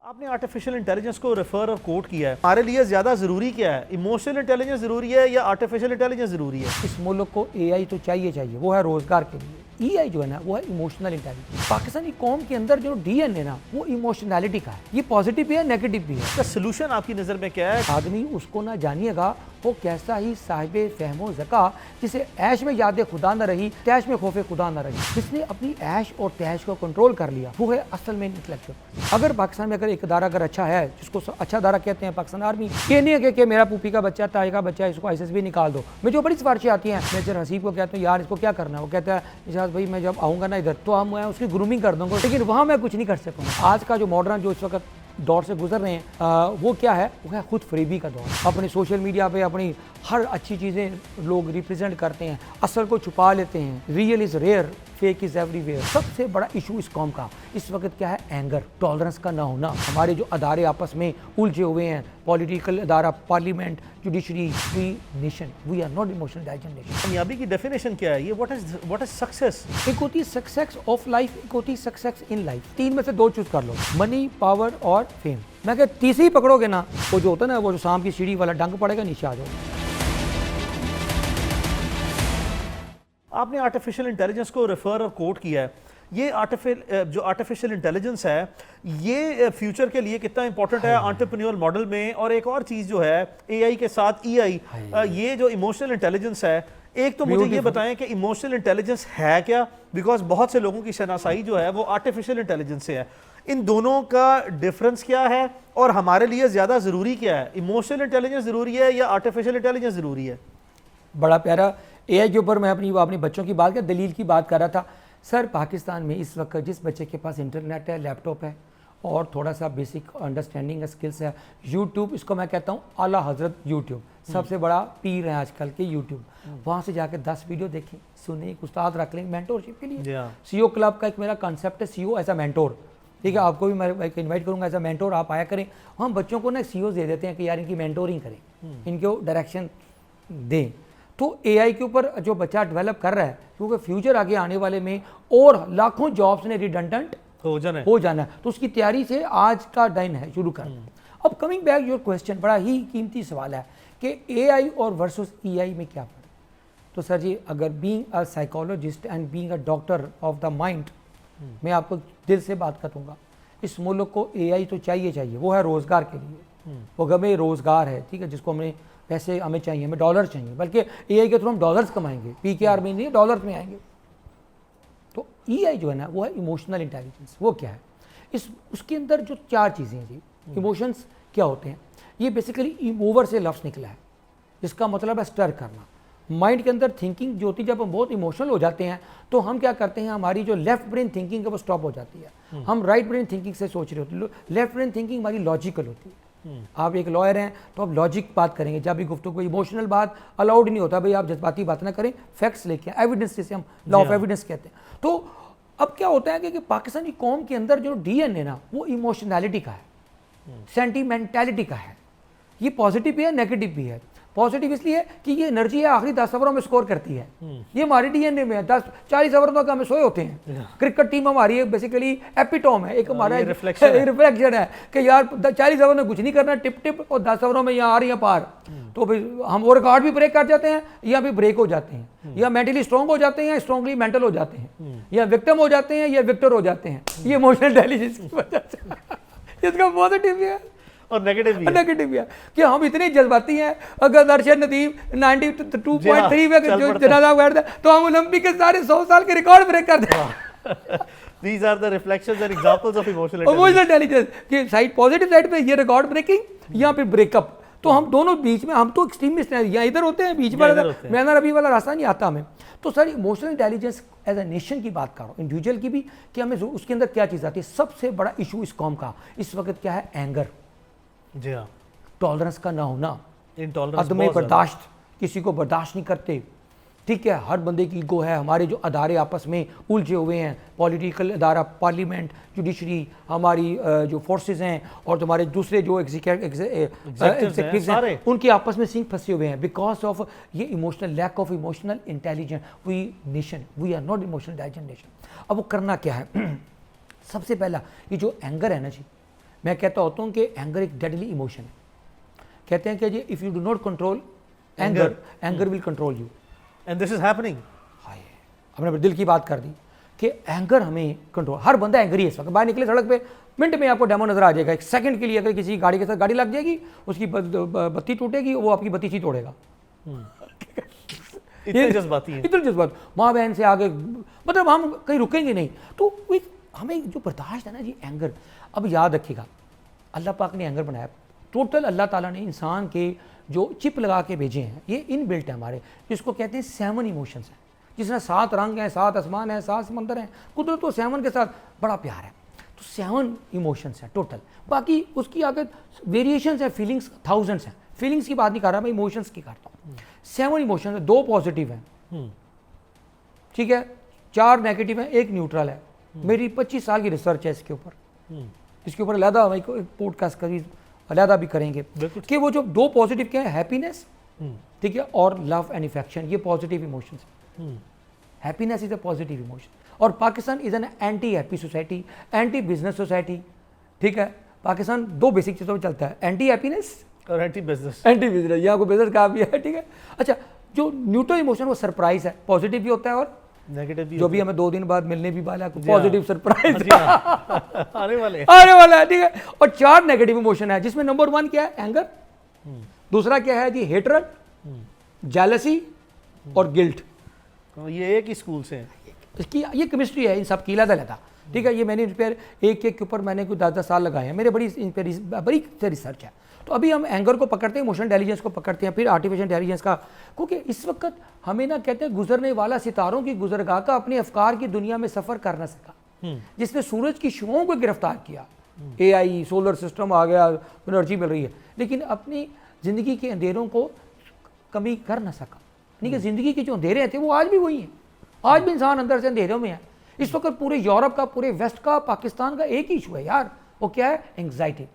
आपने artificial intelligence को refer और कोट किया है, हमारे लिए ज़्यादा ज़रूरी क्या है? इमोशनल इंटेलिजेंस ज़रूरी है या आर्टिफिशियल इंटेलिजेंस ज़रूरी है? इस मुल्क को एआई तो चाहिए, वो है रोजगार के लिए। ईआई जो है ना वो है इमोशनल इंटेलिजेंस। पाकिस्तानी कौम के अंदर जो डीएनए ना वो इमोशनैलिटी का है। ये पॉजिटिव भी है, नेगेटिव भी है। इसका सोल्यूशन आपकी नज़र में क्या है? आदमी उसको ना जानिएगा वो कैसा ही साहिब फहमो ज़का, जिसे ऐश में याद खुदा न रही, तैश में खौफ खुदा न रही, जिसने अपनी ऐश और तैश को कंट्रोल कर लिया, वो है असल में इंटेलेक्चुअल। अगर पाकिस्तान में अगर एक अदारा अगर अच्छा है, जिसको अच्छा अदारा कहते हैं पाकिस्तान आर्मी, ये नहीं है कि मेरा पुपी का बच्चा, ताई का बच्चा, इसको ISSB निकाल दो। मैं जो बड़ी सिफारिशें आती हैं, मेजर हसीब को कहते हैं यार इसको क्या करना है, वो कहता है इजाज़ भाई मैं जब आऊँगा ना इधर तो हम उसकी ग्रूमिंग कर दूँगा, लेकिन वहाँ मैं कुछ नहीं कर सकूँगा। आज का जो मॉडर्न जो इस वक्त दौर से गुजर रहे हैं वो क्या है? वो है खुद फरेबी का दौर। अपने सोशल मीडिया पे अपनी हर अच्छी चीज़ें लोग रिप्रेजेंट करते हैं, असल को छुपा लेते हैं। Real is rare, fake is everywhere. सबसे बड़ा इशू इस कौम का इस वक्त क्या है? एंगर, टॉलरेंस का ना होना। हमारे जो अदारे आपस में उलझे हुए हैं, पॉलिटिकल अदारा, parliament, judiciary, we nation, we are not emotional intelligent nation. कामयाबी की डेफिनेशन क्या है? ये व्हाट इज सक्सेस? एक होती है सक्सेस ऑफ लाइफ, एक होती है सक्सेस इन लाइफ। तीन में से दो चूज कर लो, मनी, पावर और फेम। मैं क्या तीसरी पकड़ोगे ना, वो जो होता है ना, वो जो शाम की सीढ़ी वाला डंक पड़ेगा, नीचे आ जाओगे। आपने आर्टिफिशियल इंटेलिजेंस को रेफर और कोट किया है। ये आर्टिफिशियल इंटेलिजेंस है, ये फ्यूचर के लिए कितना इंपॉर्टेंट है एंटरप्रेन्योर मॉडल में? और एक और चीज़ जो है AI के साथ EI, ये जो इमोशनल इंटेलिजेंस है, एक तो मुझे ये बताएं कि इमोशनल इंटेलिजेंस है क्या? बिकॉज बहुत से लोगों की शनासाई जो है वो आर्टिफिशियल इंटेलिजेंस से है। इन दोनों का डिफरेंस क्या है और हमारे लिए ज़्यादा ज़रूरी क्या है? इमोशनल इंटेलिजेंस ज़रूरी है या आर्टिफिशियल इंटेलिजेंस ज़रूरी है? बड़ा प्यारा AI के ऊपर मैं अपने बच्चों की बात दलील की बात कर रहा था। सर पाकिस्तान में इस वक्त जिस बच्चे के पास इंटरनेट है, लैपटॉप है और थोड़ा सा बेसिक अंडरस्टैंडिंग है, स्किल्स है, यूट्यूब, इसको मैं कहता हूँ आला हजरत यूट्यूब, सबसे बड़ा पीर है आजकल के यूट्यूब। वहाँ से जाकर 10 वीडियो देखें, सुने, एक उस्ताद रख लें मेंटोरशिप के लिए। CEO क्लब का एक मेरा कॉन्सेप्ट है, CEO एज अ मेंटोर। ठीक है, आपको भी मैं इन्वाइट करूँगा एज अ मेंटोर, आप आया करें। हम बच्चों को ना CEOs दे देते हैं कि यार इनकी मेंटोरिंग करें, इनको डायरेक्शन दें। तो AI के ऊपर जो बच्चा डेवलप कर रहा है, क्योंकि फ्यूचर आगे आने वाले में और लाखों जॉब्स ने रिडंडेंट हो जाना है, तो उसकी तैयारी से आज का दिन है शुरू कर। अब कमिंग बैक योर क्वेश्चन, बड़ा ही कीमती सवाल है कि AI और वर्सेस EI में क्या फ़र्क? तो सर जी, अगर being a psychologist and being a doctor of the mind, मैं आपको दिल से बात करूँगा, इस मुल्क को AI तो चाहिए, वो है रोज़गार के लिए। वो हमें रोज़गार है, ठीक है, जिसको हमें पैसे हमें चाहिए, हमें डॉलर चाहिए, बल्कि AI के थ्रू हम डॉलर्स कमाएंगे, PKR में नहीं, डॉलर्स में आएंगे। तो EI जो है ना वो है इमोशनल इंटेलिजेंस। वो क्या है? उसके अंदर जो 4 चीज़ें हैं जी। इमोशंस क्या होते हैं? ये बेसिकली इमोवर से लफ्ज़ निकला है, जिसका मतलब है स्टर करना। माइंड के अंदर थिंकिंग जो होती है, जब हम बहुत इमोशनल हो जाते हैं तो हम क्या करते हैं, हमारी जो लेफ्ट ब्रेन थिंकिंग है वो स्टॉप हो जाती है, हम राइट ब्रेन थिंकिंग से सोच रहे होते हैं। लेफ्ट ब्रेन थिंकिंग हमारी लॉजिकल होती है। आप एक लॉयर हैं तो आप लॉजिक बात करेंगे, जब भी गुफ्तगू, कोई इमोशनल बात अलाउड नहीं होता, भाई आप जज्बाती बात ना करें, फैक्ट्स लेके, एविडेंस, जिसे हम लॉ ऑफ एविडेंस कहते हैं। तो अब क्या होता है कि पाकिस्तानी कौम के अंदर जो DNA ना वो इमोशनैलिटी का है, सेंटिमेंटैलिटी का है। ये पॉजिटिव भी है, नेगेटिव भी है। पॉजिटिव इसलिए कि ये एनर्जी है आखिरी 10 ओवरों में स्कोर करती है, ये हमारे DNA में है। 10-40 ओवर तक हमें सोए होते हैं। क्रिकेट टीम हमारी बेसिकली एपिटोम है, एक हमारा रिफ्लेक्शन है कि यार 40 ओवर में कुछ नहीं करना, टिप टिप, और 10 ओवरों में यहाँ आ रही है पार। तो फिर हम वो रिकॉर्ड भी ब्रेक कर जाते हैं, या भी ब्रेक हो जाते हैं, या मेंटली स्ट्रॉन्ग हो जाते हैं, या स्ट्रॉन्गली मेंटल हो जाते हैं, या विक्टिम हो जाते हैं, या विक्टर हो जाते हैं। ये इमोशनल इंटेलिजेंस की वजह से। इसका पॉजिटिव भी है और नेगेटिव भी है कि हम इतने जज्बाती हैं। अगर अरशद नदीम 92.3 में जो जनाजा बैठता है तो हम ओलंपिक के सारे 100 साल के रिकॉर्ड ब्रेक कर दें। These are the reflections and examples of emotional intelligence कि साइड पॉजिटिव साइड पे ये रिकॉर्ड ब्रेकिंग या फिर ब्रेकअप। तो हम दोनों बीच में, हम तो एक्सट्रीमिस्ट हैं, या इधर होते हैं बीच में, मैना रबी वाला रास्ता नहीं आता हमें। तो sir emotional intelligence as a nation की बात करो, इंडिविजुअल की भी, कि हमें उसके अंदर क्या चीज़ आती है? सबसे बड़ा इशू इस कौम का इस वक्त क्या है? एंगर, जी हाँ, टॉलरेंस का ना होना, इंटॉलरेंस, अदम बर्दाश्त, किसी को बर्दाश्त नहीं करते। ठीक है, हर बंदे की ईगो है। हमारे जो अदारे आपस में उलझे हुए हैं, पॉलिटिकल अदारा, पार्लियामेंट, जुडिशरी, हमारी जो फोर्सेस हैं और तुम्हारे दूसरे जो एग्जीक्यूटिव्स हैं, उनके आपस में सिंक फंसे हुए हैं बिकॉज ऑफ ये emotional, lack of emotional intelligence. We nation, we are not emotional intelligent nation. अब वो करना क्या है? सबसे पहला ये जो एंगर है ना जी, मैं कहता होता हूँ कि एंगर एक डेडली इमोशन है। कहते हैं कि जी if you do not control anger will control you, and this is happening. हाय, हमने दिल की बात कर दी कि एंगर हमें कंट्रोल, हर बंदा एंगर ही है इस वक्त। बाहर निकले सड़क पे मिनट में आपको डेमो नजर आ जाएगा, एक सेकंड के लिए अगर किसी गाड़ी के साथ गाड़ी लग जाएगी, उसकी बत्ती टूटेगी, वो आपकी बत्ती ही तोड़ेगा। इतने जज्बाती हैं, इतने जज्बात, माँ बहन से आगे, मतलब हम कहीं रुकेंगे नहीं। तो हमें जो बर्दाश्त है ना जी एंगर, अब याद रखिएगा अल्लाह पाक ने एंगर बनाया टोटल, अल्लाह ताला ने इंसान के जो चिप लगा के भेजे हैं, ये इन बिल्ट है हमारे, जिसको कहते हैं 7 इमोशंस हैं, जिसमें 7 रंग हैं, 7 आसमान हैं, 7 समंदर हैं। कुदरत को 7 के साथ बड़ा प्यार है, तो 7 इमोशंस हैं टोटल। बाकी उसकी आगे वेरिएशंस हैं, फीलिंग्स थाउजेंड्स हैं। फीलिंग्स की बात नहीं कर रहा मैं, इमोशंस की करता हूँ। 7 इमोशंस है, 2 पॉजिटिव हैं, ठीक है, 4 नेगेटिव हैं, 1 न्यूट्रल है। मेरी 25 साल की रिसर्च है इसके ऊपर, इसके ऊपर अलहदा पॉडकास्ट कभी अलहदा भी करेंगे कि वो जो 2 पॉजिटिव क्या है, हैप्पीनेस, ठीक है, और लव एंड इफेक्शन, ये पॉजिटिव इमोशंस है। Happiness is a positive emotion. और Pakistan is an anti happy society, anti business society, ठीक है। पाकिस्तान 2 बेसिक चीज़ों पर चलता है, एंटी हैप्पीनेस और एंटी बिजनेस। एंटी बिजनेस, यहाँ को बिजनेस का भी है, ठीक है। अच्छा, जो न्यूट्रल इमोशन वो सरप्राइज है, पॉजिटिव भी होता है और नेगेटिव भी, जो भी हमें 2 दिन बाद मिलने भी वाला है, पॉजिटिव सरप्राइज आने वाले है, ठीक है। और 4 नेगेटिव इमोशन है, जिसमें नंबर 1 क्या है, एंगर, दूसरा क्या है जी, हेट्रेड, जेलसी और गिल्ट। ये एक ही स्कूल से हैं। इसकी ये केमिस्ट्री है इन सब की, लदा, ठीक है। ये मैंने रिपेयर एक के ऊपर मैंने कुछ 10-10 साल लगाए हैं, मेरे बड़ी से रिसर्च है। तो अभी हम एंगर को पकड़ते हैं, इमोशनल इंटेलिजेंस को पकड़ते हैं, फिर आर्टिफिशियल इंटेलिजेंस का, क्योंकि इस वक्त हमें ना कहते हैं गुजरने वाला सितारों की गुजरगाह का अपने अफकार की दुनिया में सफ़र कर ना सका, जिसने सूरज की शुआओं को गिरफ्तार किया, AI सोलर सिस्टम आ गया, एनर्जी मिल रही है, लेकिन अपनी ज़िंदगी के अंधेरों को कमी कर ना सका। नहीं कि ज़िंदगी के जो अंधेरे थे वो आज भी वही हैं, आज भी इंसान अंदर से अंधेरों में है। इस वक्त पूरे यूरोप का, पूरे वेस्ट का, पाकिस्तान का एक ही इशू है यार, वो क्या है, एंग्जाइटी।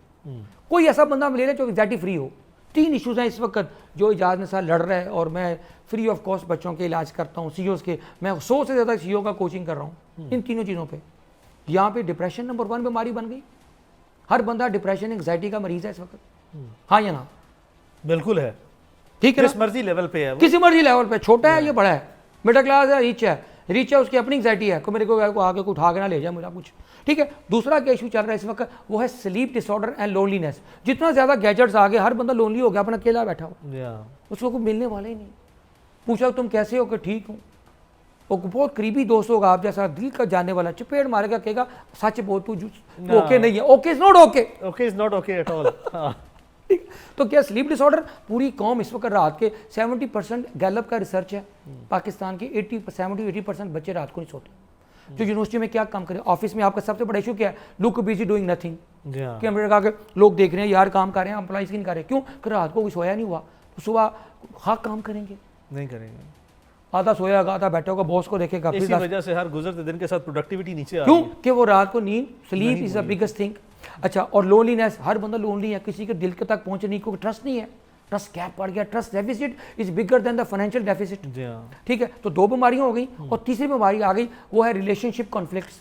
कोई ऐसा बंदा मिले ना जो एंग्जाइटी फ्री हो। 3 इशूज़ हैं इस वक्त जो इजाज़ में साथ लड़ रहा है, और मैं फ्री ऑफ कॉस्ट बच्चों के इलाज करता हूँ, CEOs के, मैं 100 से ज़्यादा CEO का कोचिंग कर रहा हूँ इन तीनों चीज़ों पे। यहाँ पे डिप्रेशन नंबर 1 बीमारी बन गई, हर बंदा डिप्रेशन एंग्जाइटी का मरीज़ है इस वक्त, हाँ या ना? बिल्कुल है, ठीक है, किस मर्जी लेवल पे है, किसी मर्जी लेवल पे, छोटा है या बड़ा है, मिडिल क्लास है, रिच है, उसकी अपनी एंग्जाइटी है, को मेरे को आगे को उठा के ना ले जाए मुझे कुछ, ठीक है। दूसरा क्या इशू चल रहा है इस वक्त, वो है स्लीप डिसऑर्डर एंड लोनलीनेस। जितना ज़्यादा गैजेट्स आ गए, हर बंदा लोनली हो गया, अपना अकेला बैठा हुआ, उसको कोई मिलने वाला ही नहीं। पूछा तुम कैसे हो, कि ठीक हूँ, वो बहुत करीबी दोस्त होगा आप जैसा, दिल का जानने वाला, चपेट मारेगा, कहेगा सच बोल तू ओके नहीं है, okay is not okay, okay is not okay at all. तो क्या स्लीप डिसऑर्डर, पूरी कौम इस वक्त रात के 70% गैलप का रिसर्च है, पाकिस्तान के 70-80% बच्चे रात को नहीं सोते। जो यूनिवर्सिटी में क्या काम करें, ऑफिस में आपका सबसे बड़ा इशू क्या है, लुक बिजी डूइंग नथिंग, कि हमने कहा कि लोग देख रहे हैं यार काम कर रहे हैं, अम्प्लॉइज नहीं कर रहे, क्यों, कि रात को कोई सोया नहीं हुआ, तो सुबह हाँ काम करेंगे, नहीं करेंगे, आधा सोएगा, आधा बैठा होगा, बॉस को देखेगा, इसी वजह से हर गुजरते दिन के साथ प्रोडक्टिविटी नीचे आ रही क्यों, है। कि वो रात को नींद, sleep is the biggest thing. अच्छा, और लोनलीनेस, हर बंदा लोनली है, किसी के दिल के तक पहुंचने को ट्रस्ट नहीं है, ट्रस्ट गैप पड़ गया, trust deficit is bigger than the financial deficit, ठीक है। तो 2 बीमारियां हो गई, और तीसरी बीमारी आ गई, वो है relationship conflicts,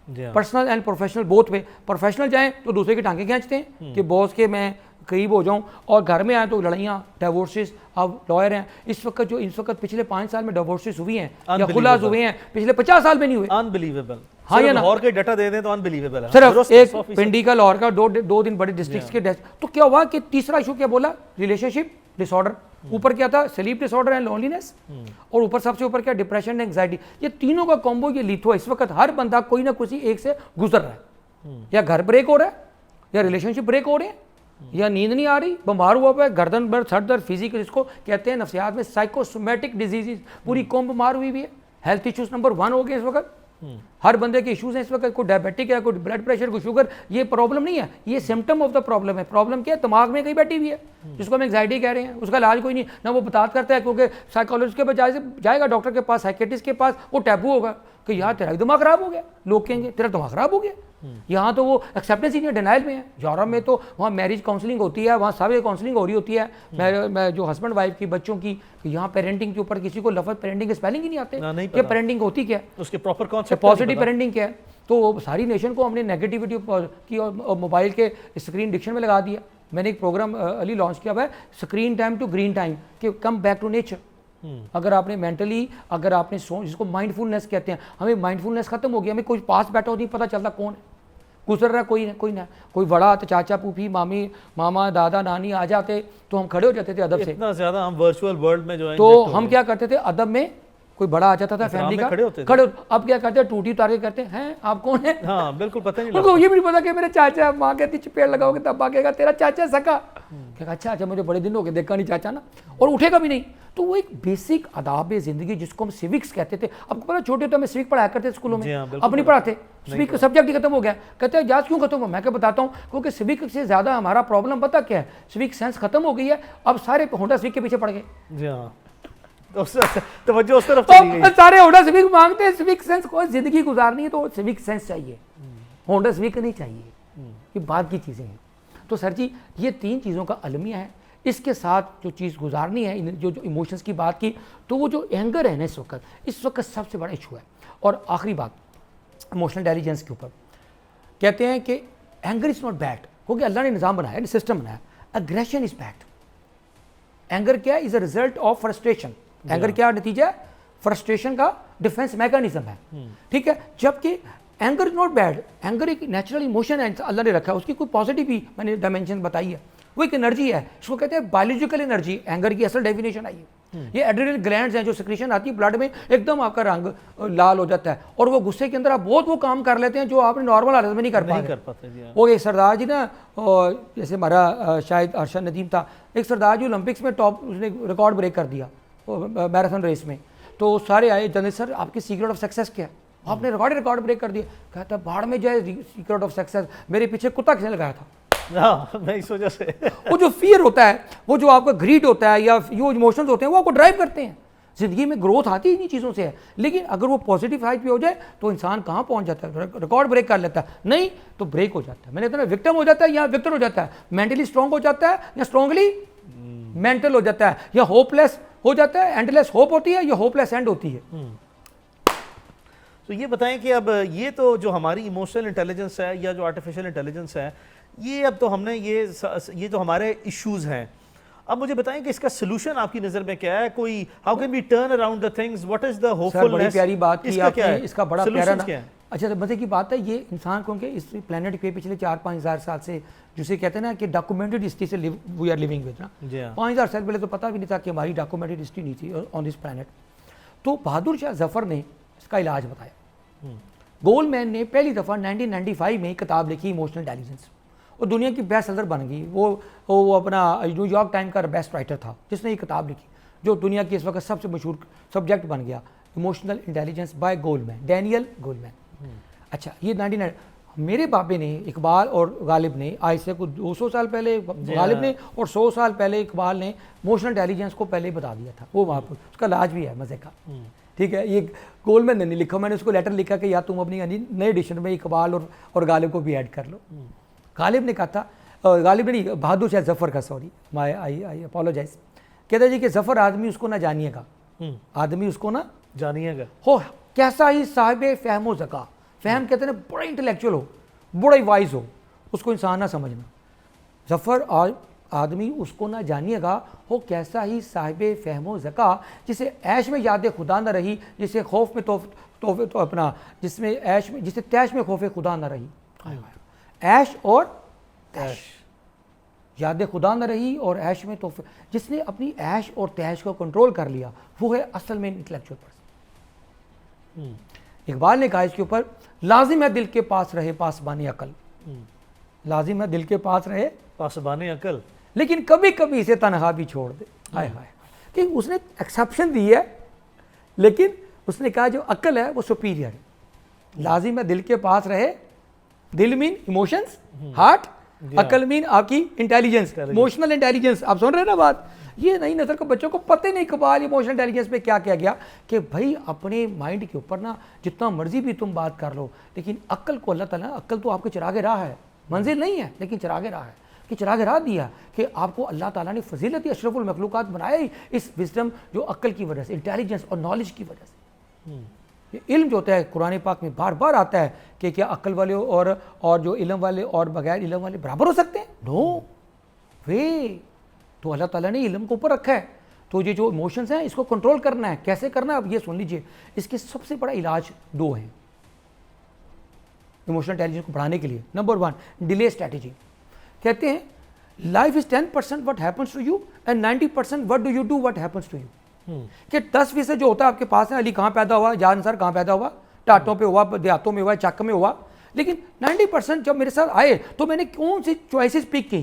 personal and professional both way. Professional जाएं तो दूसरे की टांगे खींचते हैं कि बॉस के मैं करीब हो जाऊं, और घर में आए तो लड़ाइयाँ, डिवोर्सेस। अब लॉयर हैं इस वक्त पिछले 5 साल में डिवोर्सेस हुई हैं या खुलास हुए हैं, पिछले 50 साल में नहीं हुए। अनबिलीवेबल, हाँ या ना? लाहौर के डाटा दे दें तो अनबिलीवेबल है। सिर्फ एक पिंडी का लाहौर का 2 दिन बड़े डिस्ट्रिक्ट्स के तो क्या हुआ कि तीसरा इशू क्या बोला, रिलेशनशिप डिसऑर्डर, ऊपर क्या था, स्लीप डिसऑर्डर एंड लोनलीनेस, और ऊपर सबसे ऊपर क्या, डिप्रेशन एंड एंग्जाइटी। ये तीनों का कॉम्बो, ये लीथो है। इस वक्त हर बंदा कोई ना किसी एक से गुजर रहा है, या घर ब्रेक हो रहा है, या रिलेशनशिप ब्रेक हो रहे हैं, या नींद नहीं आ रही, बीमार हुआ है, गर्दन दर्द, सर दर्द, फिजिकल, इसको कहते हैं नफ्सियात में साइकोसोमेटिक डिजीजेस, पूरी कौम बीमार हुई भी है। हेल्थ इश्यूज नंबर 1 हो गए इस वक्त, हर बंदे के इश्यूज हैं इस वक्त, कोई डायबिटिक है, कोई ब्लड प्रेशर, कोई शुगर, ये प्रॉब्लम नहीं है, ये सिम्टम ऑफ द प्रॉब्लम है। प्रॉब्लम क्या है, दिमाग में कहीं बैठी हुई है, जिसको हम एंग्जाइटी कह रहे हैं, उसका इलाज कोई नहीं ना, वो बता करता है, क्योंकि साइकोलॉजिस्ट के बजाय जाएगा डॉक्टर के पास, साइकेट्रिस्ट के पास, वो टैबू होगा कि यार तेरा दिमाग खराब हो गया, लोग कहेंगे तेरा दिमाग खराब हो गया, यहाँ तो वो एक्सेप्टेंस ही नहीं है, डिनाइल में है। यूरोप में तो वहाँ मैरिज काउंसलिंग होती है, वहाँ सब काउंसलिंग हो रही होती है, मैं जो हस्बैंड वाइफ की बच्चों की, यहाँ पेरेंटिंग के ऊपर किसी को लफ्ज़ पेरेंटिंग के स्पेलिंग ही नहीं आते, ये पेरेंटिंग होती क्या है, उसके प्रॉपर कॉन्सेप्ट पॉजिटिव पेरेंटिंग क्या है। तो सारी नेशन को हमने नेगेटिविटी की और मोबाइल के स्क्रीन डिक्शन में लगा दिया। मैंने एक प्रोग्राम अली लॉन्च किया हुआ है, screen time to green time, कि कम बैक टू नेचर। अगर आपने मेंटली, अगर आपने जिसको माइंडफुलनेस कहते हैं, हमें माइंडफुलनेस खत्म हो गया, हमें कोई पास बैठा हो नहीं पता चलता कौन है गुजर रहा है, कोई ना कोई बड़ा तो चाचा फूफी मामी मामा दादा नानी आ जाते तो हम खड़े हो जाते थे अदब से। इतना ज्यादा हम वर्चुअल वर्ल्ड में जो है तो हम क्या करते थे, अदब में कोई बड़ा आ जाता था फैमिली का, खड़े अब क्या करते हैं, टूटी उतार के करते हैं आप कौन है, हाँ बिल्कुल पता नहीं उनको ये भी नहीं पता कि मेरे चाचा। माँ कहती चपेड़ लगाओगे तब कहेगा तेरा चाचा सका, क्या अच्छा अच्छा मुझे बड़े दिन हो गए देखा नहीं चाचा ना, और उठेगा भी नहीं। तो वो एक बेसिक आदाब ज़िंदगी जिसको हम सिविक्स कहते थे। अब पता छोटे तो हमें सिविक पढ़ाया करते स्कूलों में, अब नहीं पढ़ाते, सिविक सब्जेक्ट ही खत्म हो गया। कहते हैं जांच क्यों खत्म हो, मैं क्या बताता हूँ, क्योंकि सिविक से ज़्यादा हमारा प्रॉब्लम पता क्या है, सिविक सेंस खत्म हो गई है। अब सारे होंडा सिविक के पीछे पड़ गए, जी हाँ, तवज्जो उस तरफ चली गई। सारे होंडा सिविक मांगते हैं। सिविक सेंस को जिंदगी गुजारनी है तो सिविक सेंस चाहिए, होंडा सिविक नहीं चाहिए, ये बात की चीज़ें हैं। तो सर जी ये 3 चीज़ों का अलमिया है। इसके साथ जो चीज़ गुजारनी है, जो इमोशंस की बात की, तो वो जो एंगर है ना इस वक्त सबसे बड़ा इशू है। और आखिरी बात इमोशनल इंटेलिजेंस के ऊपर, कहते हैं कि एंगर इज़ नॉट बैड, क्योंकि अल्लाह ने निज़ाम बनाया, सिस्टम बनाया। Aggression is bad. एंगर क्या है, is a result of frustration. Anger क्या नतीजा है, फ्रस्ट्रेशन का डिफेंस मैकेनिज्म है, ठीक है। जबकि anger is not bad, anger एक नेचुरल इमोशन है, अल्लाह ने रखा है, उसकी कोई पॉजिटिव भी मैंने डायमेंशन बताई है, वो एक एनर्जी है, इसको कहते हैं बायोलॉजिकल एनर्जी। एंगर की असल डेफिनेशन आई है, ये एड्रेनल ग्लैंड्स हैं जो सिक्रीशन आती है ब्लड में, एकदम आपका रंग लाल हो जाता है, और वो गुस्से के अंदर आप बहुत वो काम कर लेते हैं जो आपने नॉर्मल हालत में नहीं कर पाते। वो एक सरदार जी ना, जैसे हमारा शायद अरशद नदीम था, एक सरदार जी ओलंपिक्स में टॉप, उसने रिकॉर्ड ब्रेक कर दिया मैराथन रेस में। तो सारे आए जर्नलिस्ट, सर आपकी सीक्रेट ऑफ सक्सेस क्या है, आपने रिकॉर्ड ब्रेक कर दिया। कहता भाड़ में जाए सीक्रेट ऑफ सक्सेस, मेरे पीछे कुत्ता किसने लगाया था। मैं इस वजह से वो जो फियर होता है, वो जो आपका ग्रीड होता है, या जो इमोशंस होते हैं, वो आपको ड्राइव करते हैं। जिंदगी में ग्रोथ आती ही इन्हीं चीज़ों से है, लेकिन अगर वो पॉजिटिव साइड पे हो जाए तो इंसान कहाँ पहुँच जाता है, रिकॉर्ड ब्रेक कर लेता है, नहीं तो ब्रेक हो जाता है। मैंने इतना विक्टिम हो जाता है या विक्टर हो जाता है, मेंटली स्ट्रॉन्ग हो जाता है या स्ट्रॉन्गली मेंटल हो जाता है, या होपलेस हो जाता है, एंडलेस होप होती है, या होपलेस एंड होती है। तो ये बताएं कि अब ये तो जो हमारी इमोशनल इंटेलिजेंस है या जो आर्टिफिशियल इंटेलिजेंस है, ये अब तो हमने ये जो हमारे इश्यूज हैं, अब मुझे बताएं कि इसका सोल्यूशन आपकी नज़र में क्या है, कोई how can we turn around the things, what is the hopefulness. बड़ी प्यारी बात की आपने, इसका बड़ा प्यारा क्या है? अच्छा तो मजे की बात है, ये इंसान क्योंकि इस प्लेनेट पे पिछले 4-5 हज़ार साल से, जिसे कहते हैं ना कि डॉक्यूमेंटेड हिस्ट्री से वी आर लिविंग विद ना, 5,000 साल पहले तो पता भी नहीं था कि हमारी डॉक्यूमेंटेड हिस्ट्री नहीं थी ऑन दिस प्लेनेट। तो बहादुर शाह जफर ने इसका इलाज बताया। गोल्डमैन ने पहली दफ़ा 1995 में किताब लिखी इमोशनल इंटेलिजेंस, और दुनिया की बेस्ट सेलर बन गई। वो अपना न्यूयॉर्क टाइम का बेस्ट राइटर था जिसने ये किताब लिखी, जो दुनिया की इस वक्त सबसे मशहूर सब्जेक्ट बन गया, emotional intelligence by Goldman, Daniel Goldman. अच्छा, ये 99 मेरे बाबे ने, इकबाल और गालिब ने, आज से कुछ 200 साल पहले गालिब ने और 100 साल पहले इकबाल ने इमोशनल इंटेलिजेंस को पहले बता दिया था। वो वहाँ पर उसका इलाज भी है मज़े का, ठीक है। ये गोल्डमैन ने नहीं लिखा, मैंने उसको लेटर लिखा कि या तुम अपनी नए एडिशन में इकबाल और गालिब को भी ऐड कर लो। गालिब ने कहा था, गालिब ने नहीं, बहादुर शाह जफर का, सॉरी आई अपोलोजाइज, कहता जी कि जफर आदमी उसको ना जानिएगा, आदमी उसको ना जानिएगा हो कैसा ही साहिब फहमो ज़का, फहम कहते हैं बड़ा इंटेलेक्चुअल हो, बड़ा ही वाइज हो, उसको इंसान ना समझना। जफर आदमी उसको ना जानिएगा हो कैसा ही साहिब फहमो ज़का, जिसे ऐश में याद खुदा न रही, जिसे खौफ में तो अपना, जिसमें ऐश में, जिसे तैश में खौफ खुदा न रही। ऐश और तैश, याद खुदा न रही और ऐश में तो, जिसने अपनी ऐश और तैश को कंट्रोल कर लिया, वो है असल में इंटेलेक्चुअल पर्सन। इकबाल ने कहा इसके ऊपर, लाजिम है दिल के पास रहे पासबाने अकल, लाजिम है दिल के पास रहे पासबाने अकल, लेकिन कभी कभी इसे तनहा भी छोड़ दे। हाय हाय, कि उसने एक्सेप्शन दी है, लेकिन उसने कहा जो अकल है वो सुपीरियर है। लाजिम है दिल के पास रहे, दिल मीन इमोशंस, हार्ट, अकल मीन आपकी इंटेलिजेंस, इमोशनल इंटेलिजेंस। आप सुन रहे हैं ना बात? ये नई नस्ल के बच्चों को पता ही नहीं कबाल इमोशनल इंटेलिजेंस पे क्या किया गया कि भाई अपने माइंड के ऊपर ना जितना मर्जी भी तुम बात कर लो, लेकिन अक्ल को अल्लाह ताला, अक्ल तो आपके चिरागे राह है, मंजिल नहीं है लेकिन चिरागे राह है, कि चिराग राह दिया कि आपको अल्लाह ताला ने फजीलत अशरफुल मखलूक़ात बनाया ही इस विजडम जो अक्ल की वजह से, इंटेलिजेंस और नॉलेज की वजह से। ये इल्म जो होता है कुरान पाक में बार बार आता है कि क्या अक्ल वाले और जो इल्म वाले और बगैर इल्म वाले बराबर हो सकते हैं? नो वे। तो अल्लाह ताला ने इल्म को ऊपर रखा है। तो ये जो इमोशंस हैं इसको कंट्रोल करना है, कैसे करना है? अब ये सुन लीजिए, इसके सबसे बड़ा इलाज दो हैं इमोशनल इंटेलिजेंस को बढ़ाने के लिए। Number 1, delay strategy. कहते हैं life is 10% what happens to you and 90% what do you do what happens to you. कि 10% जो होता है आपके पास है, अली कहाँ पैदा हुआ, जान सर कहाँ पैदा हुआ, टाटों पे हुआ, देहातों में हुआ, चक में हुआ, लेकिन 90% जब मेरे साथ आए तो मैंने कौन सी चॉइसेस पिक की?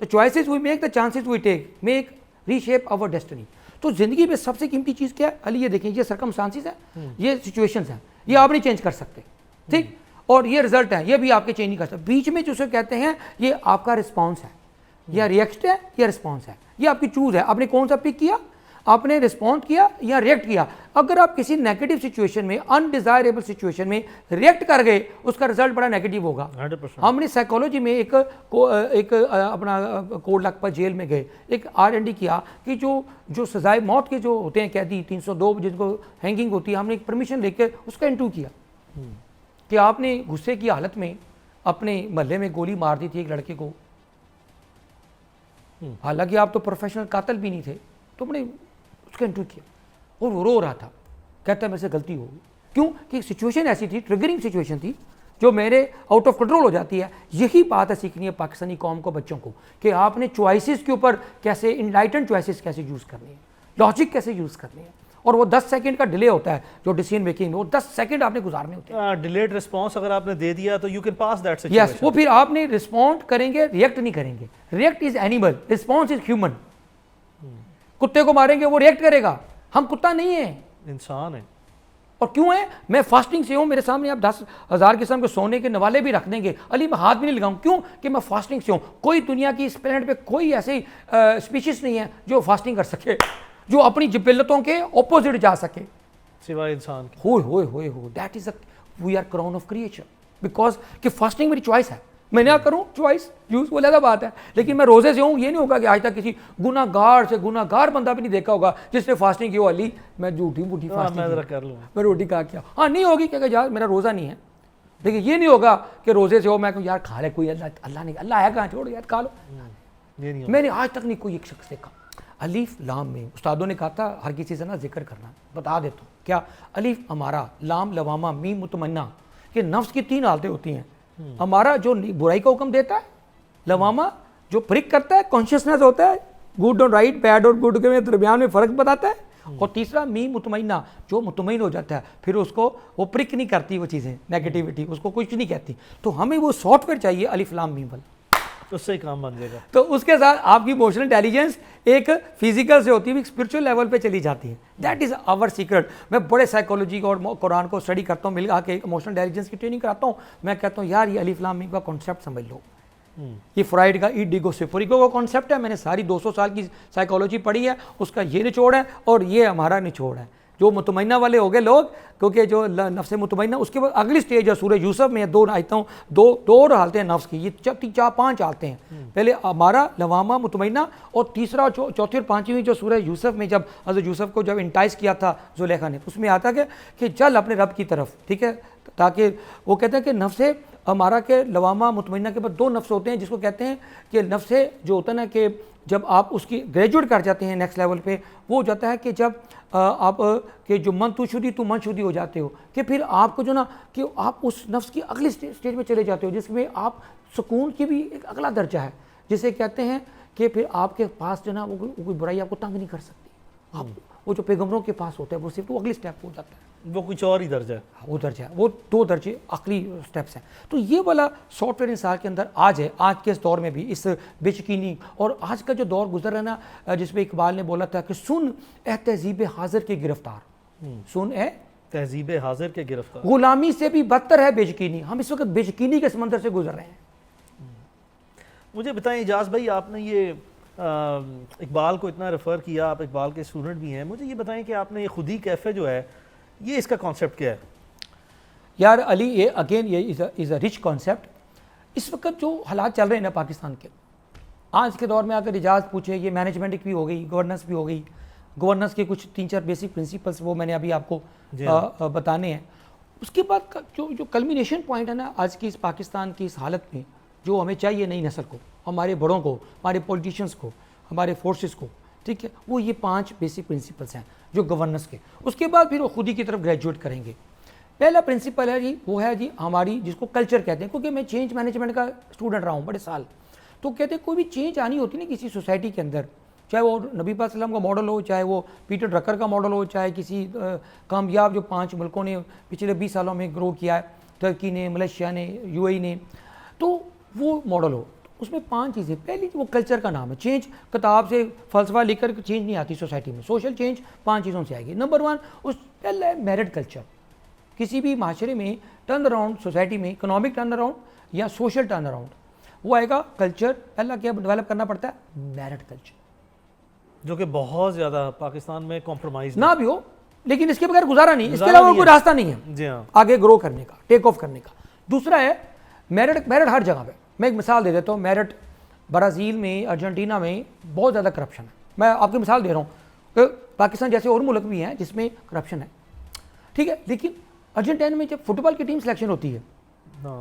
तो choices we make, the chances we take make reshape our destiny. तो जिंदगी में सबसे कीमती चीज़ क्या है? अली ये देखें, ये सर्कमस्टांसेस है, ये सिचुएशंस हैं, ये आप नहीं चेंज कर सकते, ठीक? और ये रिजल्ट है, ये भी आपके चेंज नहीं कर सकते। बीच में जो कहते हैं ये आपका रिस्पॉन्स है, या रिएक्ट है या रिस्पॉन्स है, ये आपकी चूज है। आपने कौन सा पिक किया? आपने रिस्पॉन्ड किया या रिएक्ट किया? अगर आप किसी नेगेटिव सिचुएशन में, अनडिजायरेबल सिचुएशन में रिएक्ट कर गए, उसका रिजल्ट बड़ा नेगेटिव होगा। 100%। हमने साइकोलॉजी में एक अपना कोड लखपत जेल में गए, एक R&D किया कि जो सजाए मौत के जो होते हैं कैदी 302 जिनको हैंगिंग होती है, हमने एक परमिशन लेकर उसका इंटरव्यू किया कि आपने गुस्से की हालत में अपने महल्ले में गोली मार दी थी एक लड़के को, हालांकि आप तो प्रोफेशनल कातिल भी नहीं थे, तो हमने उसका इंटरव्यू किया और वो रो रहा था, कहता है मेरे से गलती हो गई। क्यों? कि सिचुएशन ऐसी थी, ट्रिगरिंग सिचुएशन थी जो मेरे आउट ऑफ कंट्रोल हो जाती है। यही बात है सीखनी है पाकिस्तानी कौम को, बच्चों को, कि आपने चॉइसेस के ऊपर कैसे, इनलाइटेंड चॉइसेस कैसे यूज़ करनी है, लॉजिक कैसे यूज़ करनी है। और वो 10 सेकंड का डिले होता है जो डिसीजन मेकिंग में, वो 10 सेकंड आपने गुजारने होते हैं। डिलेड रिस्पांस अगर आपने दे दिया तो you can pass that situation. Yes, वो फिर आपने रिस्पॉन्ड करेंगे, रिएक्ट नहीं करेंगे। React is animal, response is human. कुत्ते को मारेंगे वो रिएक्ट करेगा, हम कुत्ता नहीं है, इंसान है। और क्यों है? मैं फास्टिंग से हूं, मेरे सामने आप 10,000 किस्म के सोने के नवाले भी रख देंगे, अली मैं हाथ भी नहीं लगाऊं। क्यों? कि मैं फास्टिंग से हूं। कोई दुनिया की इस प्लेनेट पे कोई ऐसी स्पीशीज नहीं है जो फास्टिंग कर सके, जो अपनी जिबिलतों के ऑपोजिट जा सके, सिवाय इंसान के। हो that is we are crown of creature, because कि फास्टिंग मेरी चॉइस है, मैं ना करूं चॉइस यूज, वो अलग बात है। लेकिन मैं रोजे से हूं, ये नहीं होगा कि आज तक किसी गुनाहगार से गुनाहगार बंदा भी नहीं देखा होगा जिसने फास्टिंग की हो, अली मैं झूठी बूठी फास्टिंग कर लूंगा, मैं रोटी खा क्या। हाँ नहीं होगी क्या यार मेरा रोजा नहीं है, लेकिन ये नहीं होगा कि रोजे से हो मैं कहूँ यार खा ले, कोई अल्लाह नहीं, अल्लाह है कहाँ, छोड़ यार खा लो। मैंने आज तक नहीं कोई एक शख्स देखा। अलीफ लाम में उस्तादों ने कहा था हर किसी से ना जिक्र करना, बता देता हूँ क्या। अलीफ हमारा, लाम लवामा, मीम मुतमन्ना, कि नफ्स की 3 हालतें होती हैं। हमारा जो बुराई का हुक्म देता है, लवामा जो प्रिक करता है, कॉन्शियसनेस होता है, गुड और राइट, बैड और गुड के दरमियान में फ़र्क बताता है, और तीसरा मीम मुतमइना, जो मुतमइन हो जाता है, फिर उसको वो प्रिक नहीं करती वो चीज़ें, नेगेटिविटी उसको कुछ नहीं कहती। तो हमें वो सॉफ्टवेयर चाहिए अलिफ लाम मीम वाला, उससे ही काम बन जाएगा। तो उसके साथ आपकी इमोशनल इंटेलिजेंस एक फिजिकल से होती है, एक स्पिरिचुअल लेवल पे चली जाती है। That is our secret. मैं बड़े साइकोलॉजी और कुरान को स्टडी करता हूँ, मिल के इमोशनल इंटेलिजेंस की ट्रेनिंग कराता हूँ। मैं कहता हूँ यार ये अलिफ लाम मीम का कॉन्सेप्ट समझ लो, ये फ्राइड का ईडिगो सिफोरिको का कॉन्सेप्ट है। मैंने सारी 200 साल की साइकोलॉजी पढ़ी है, उसका ये निचोड़ है और ये हमारा निचोड़ है। जो मुतमइना वाले हो गए लोग, क्योंकि जो नफ्स मुतमइना, उसके बाद अगली स्टेज है सूरह यूसुफ में, 2 आयतों, दो हालतें हैं नफ्स की, ये 4-5 हालतें हैं। पहले हमारा लवामा मुतमइना, और तीसरा चौथी और पांचवी जो सूरह यूसुफ में जब हज़रत यूसुफ को जब इंटाइस किया था जुलेखा ने, उसमें आता है कि चल अपने रब की तरफ, ठीक है। ताकि वो कहते हैं कि नफ्स हमारा के लवामा मुतमइना के बाद 2 नफ्स होते हैं, जिसको कहते हैं कि नफ्स जो होता है ना कि जब आप उसकी ग्रेजुएट कर जाते हैं नेक्स्ट लेवल पे, वो हो जाता है कि जब आप के जो मन तुशुदी तू मनशुदी हो जाते हो, कि फिर आपको जो ना कि आप उस नफ्स की अगली स्टेज में चले जाते हो, जिसमें आप सुकून की भी एक अगला दर्जा है, जिसे कहते हैं कि फिर आपके पास जो ना वो कोई बुराई आपको तंग नहीं कर सकती। आप वो जो पैगंबरों के पास होता है वो सिर्फ वो अगली स्टेप हो जाता है, वो कुछ और ही दर्जा है, वो दर्जा है, वो 2 दर्जे अगली स्टेप्स हैं। तो ये वाला सॉफ्टवेयर इंसान के अंदर आज है, आज के इस दौर में भी, इस बेयकीनी और आज का जो दौर गुजर रहा है ना, जिसमें इकबाल ने बोला था कि सुन ए तहजीब हाजिर के गिरफ्तार, सुन ए तहजीब हाजिर के गिरफ्तार, गुलामी से भी बदतर है बेयकीनी। हम इस वक्त बेयकीनी के समंदर से गुजर रहे हैं। मुझे बताएं इजाज़ भाई, आपने ये इकबाल को इतना रेफ़र किया, आप इकबाल के स्टूडेंट भी हैं, मुझे ये बताएं कि आपने ये खुदी कैफ़े जो है ये इसका कॉन्सेप्ट क्या है? यार अली, ये अगेन ये इज़ अ रिच कॉन्सेप्ट। इस वक्त जो हालात चल रहे हैं ना पाकिस्तान के, आज के दौर में अगर इजाज़ पूछे, ये मैनेजमेंट भी हो गई, गवर्नेंस भी हो गई। गवर्नेंस के कुछ 3-4 बेसिक प्रिंसिपल्स वो मैंने अभी आपको बताने हैं। उसके बाद जो कल्मिनेशन पॉइंट है ना आज की इस पाकिस्तान की इस हालत में, जो हमें चाहिए नई नस्ल को, हमारे बड़ों को, हमारे पॉलिटिशियंस को, हमारे फोर्सेस को, ठीक है, वो ये 5 बेसिक प्रिंसिपल्स हैं जो गवर्नेंस के। उसके बाद फिर वो खुद ही की तरफ ग्रेजुएट करेंगे। पहला प्रिंसिपल है जी, वो है जी हमारी जिसको कल्चर कहते हैं, क्योंकि मैं चेंज मैनेजमेंट का स्टूडेंट रहा हूँ बड़े साल। तो कहते हैं कोई भी चेंज आनी होती ना किसी सोसाइटी के अंदर, चाहे वो नबी पाक सल्लल्लाहु अलैहि वसल्लम का मॉडल हो, चाहे वो पीटर ड्रकर का मॉडल हो, चाहे किसी कामयाब जो 5 मुल्कों ने पिछले 20 सालों में ग्रो किया है, टर्की ने, मलेशिया ने, यूएई ने, तो वो मॉडल हो। उसमें 5 चीज़ें। पहली वो कल्चर का नाम है। चेंज किताब से फलसफा लेकर चेंज नहीं आती सोसाइटी में, सोशल चेंज 5 चीज़ों से आएगी। नंबर 1 उस पहला है मेरिट कल्चर। किसी भी माशरे में टर्न अराउंड, सोसाइटी में इकोनॉमिक टर्न अराउंड या सोशल टर्न अराउंड, वो आएगा कल्चर। पहला क्या डेवलप करना पड़ता है? मेरिट कल्चर, जो कि बहुत ज़्यादा पाकिस्तान में कॉम्प्रोमाइज़ ना भी हो, लेकिन इसके बगैर गुजारा नहीं, इसके अलावा कोई रास्ता नहीं है जी हाँ, आगे ग्रो करने का, टेक ऑफ करने का। दूसरा है मेरिट। मेरिट हर जगह पे, मैं एक मिसाल दे देता हूँ। मेरिट ब्राज़ील में, अर्जेंटीना में बहुत ज़्यादा करप्शन है। मैं आपकी मिसाल दे रहा हूँ कि पाकिस्तान जैसे और मुल्क भी हैं जिसमें करप्शन है, ठीक है, लेकिन अर्जेंटीना में जब फुटबॉल की टीम सिलेक्शन होती है,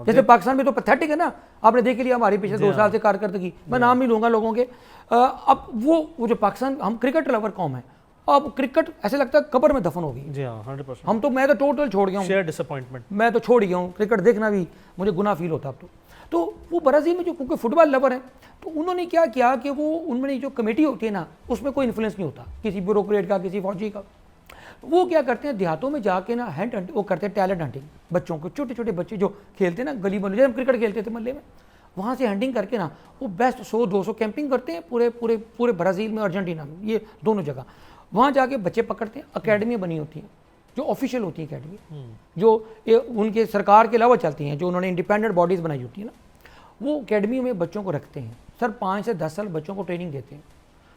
जैसे पाकिस्तान में तो पैथेटिक है ना, आपने देख लिया हमारी पिछले 2 साल से कारकर्दगी, मैं नाम नहीं लूँगा लोगों के। अब वो जो पाकिस्तान, हम क्रिकेट लवर कौम है, अब क्रिकेट ऐसे लगता है कब्र में दफन हो गई। जी हाँ, 100%। हम तो, मैं तो टोटल छोड़ गया हूँ, शेयर डिसअपॉइंटमेंट, मैं तो छोड़ गया हूँ, क्रिकेट देखना भी मुझे गुनाह फील होता अब तो वो ब्राज़ील में जो, क्योंकि फुटबॉल लवर है, तो उन्होंने क्या किया कि वो उनमें जो कमेटी होती है ना, उसमें कोई इन्फ्लुएंस नहीं होता किसी ब्यूरोक्रेट का, किसी फौजी का। वो क्या करते हैं, देहातों में जाके ना वो करते हैं टैलेंट हंटिंग। बच्चों को, छोटे छोटे बच्चे जो खेलते हैं ना गली मोहल्ले, जब हम क्रिकेट खेलते थे मोहल्ले में, वहाँ से हंटिंग करके ना वो बेस्ट 100-200 कैंपिंग करते हैं पूरे ब्राज़ील में, अर्जेंटीना में, ये दोनों जगह। वहाँ जाके बच्चे पकड़ते हैं। अकेडमी बनी होती हैं जो ऑफिशियल होती है अकेडमी, जो ये उनके सरकार के अलावा चलती हैं, जो उन्होंने इंडिपेंडेंट बॉडीज़ बनाई होती है ना, वो अकेडमी में बच्चों को रखते हैं। सर 5 से 10 साल बच्चों को ट्रेनिंग देते हैं,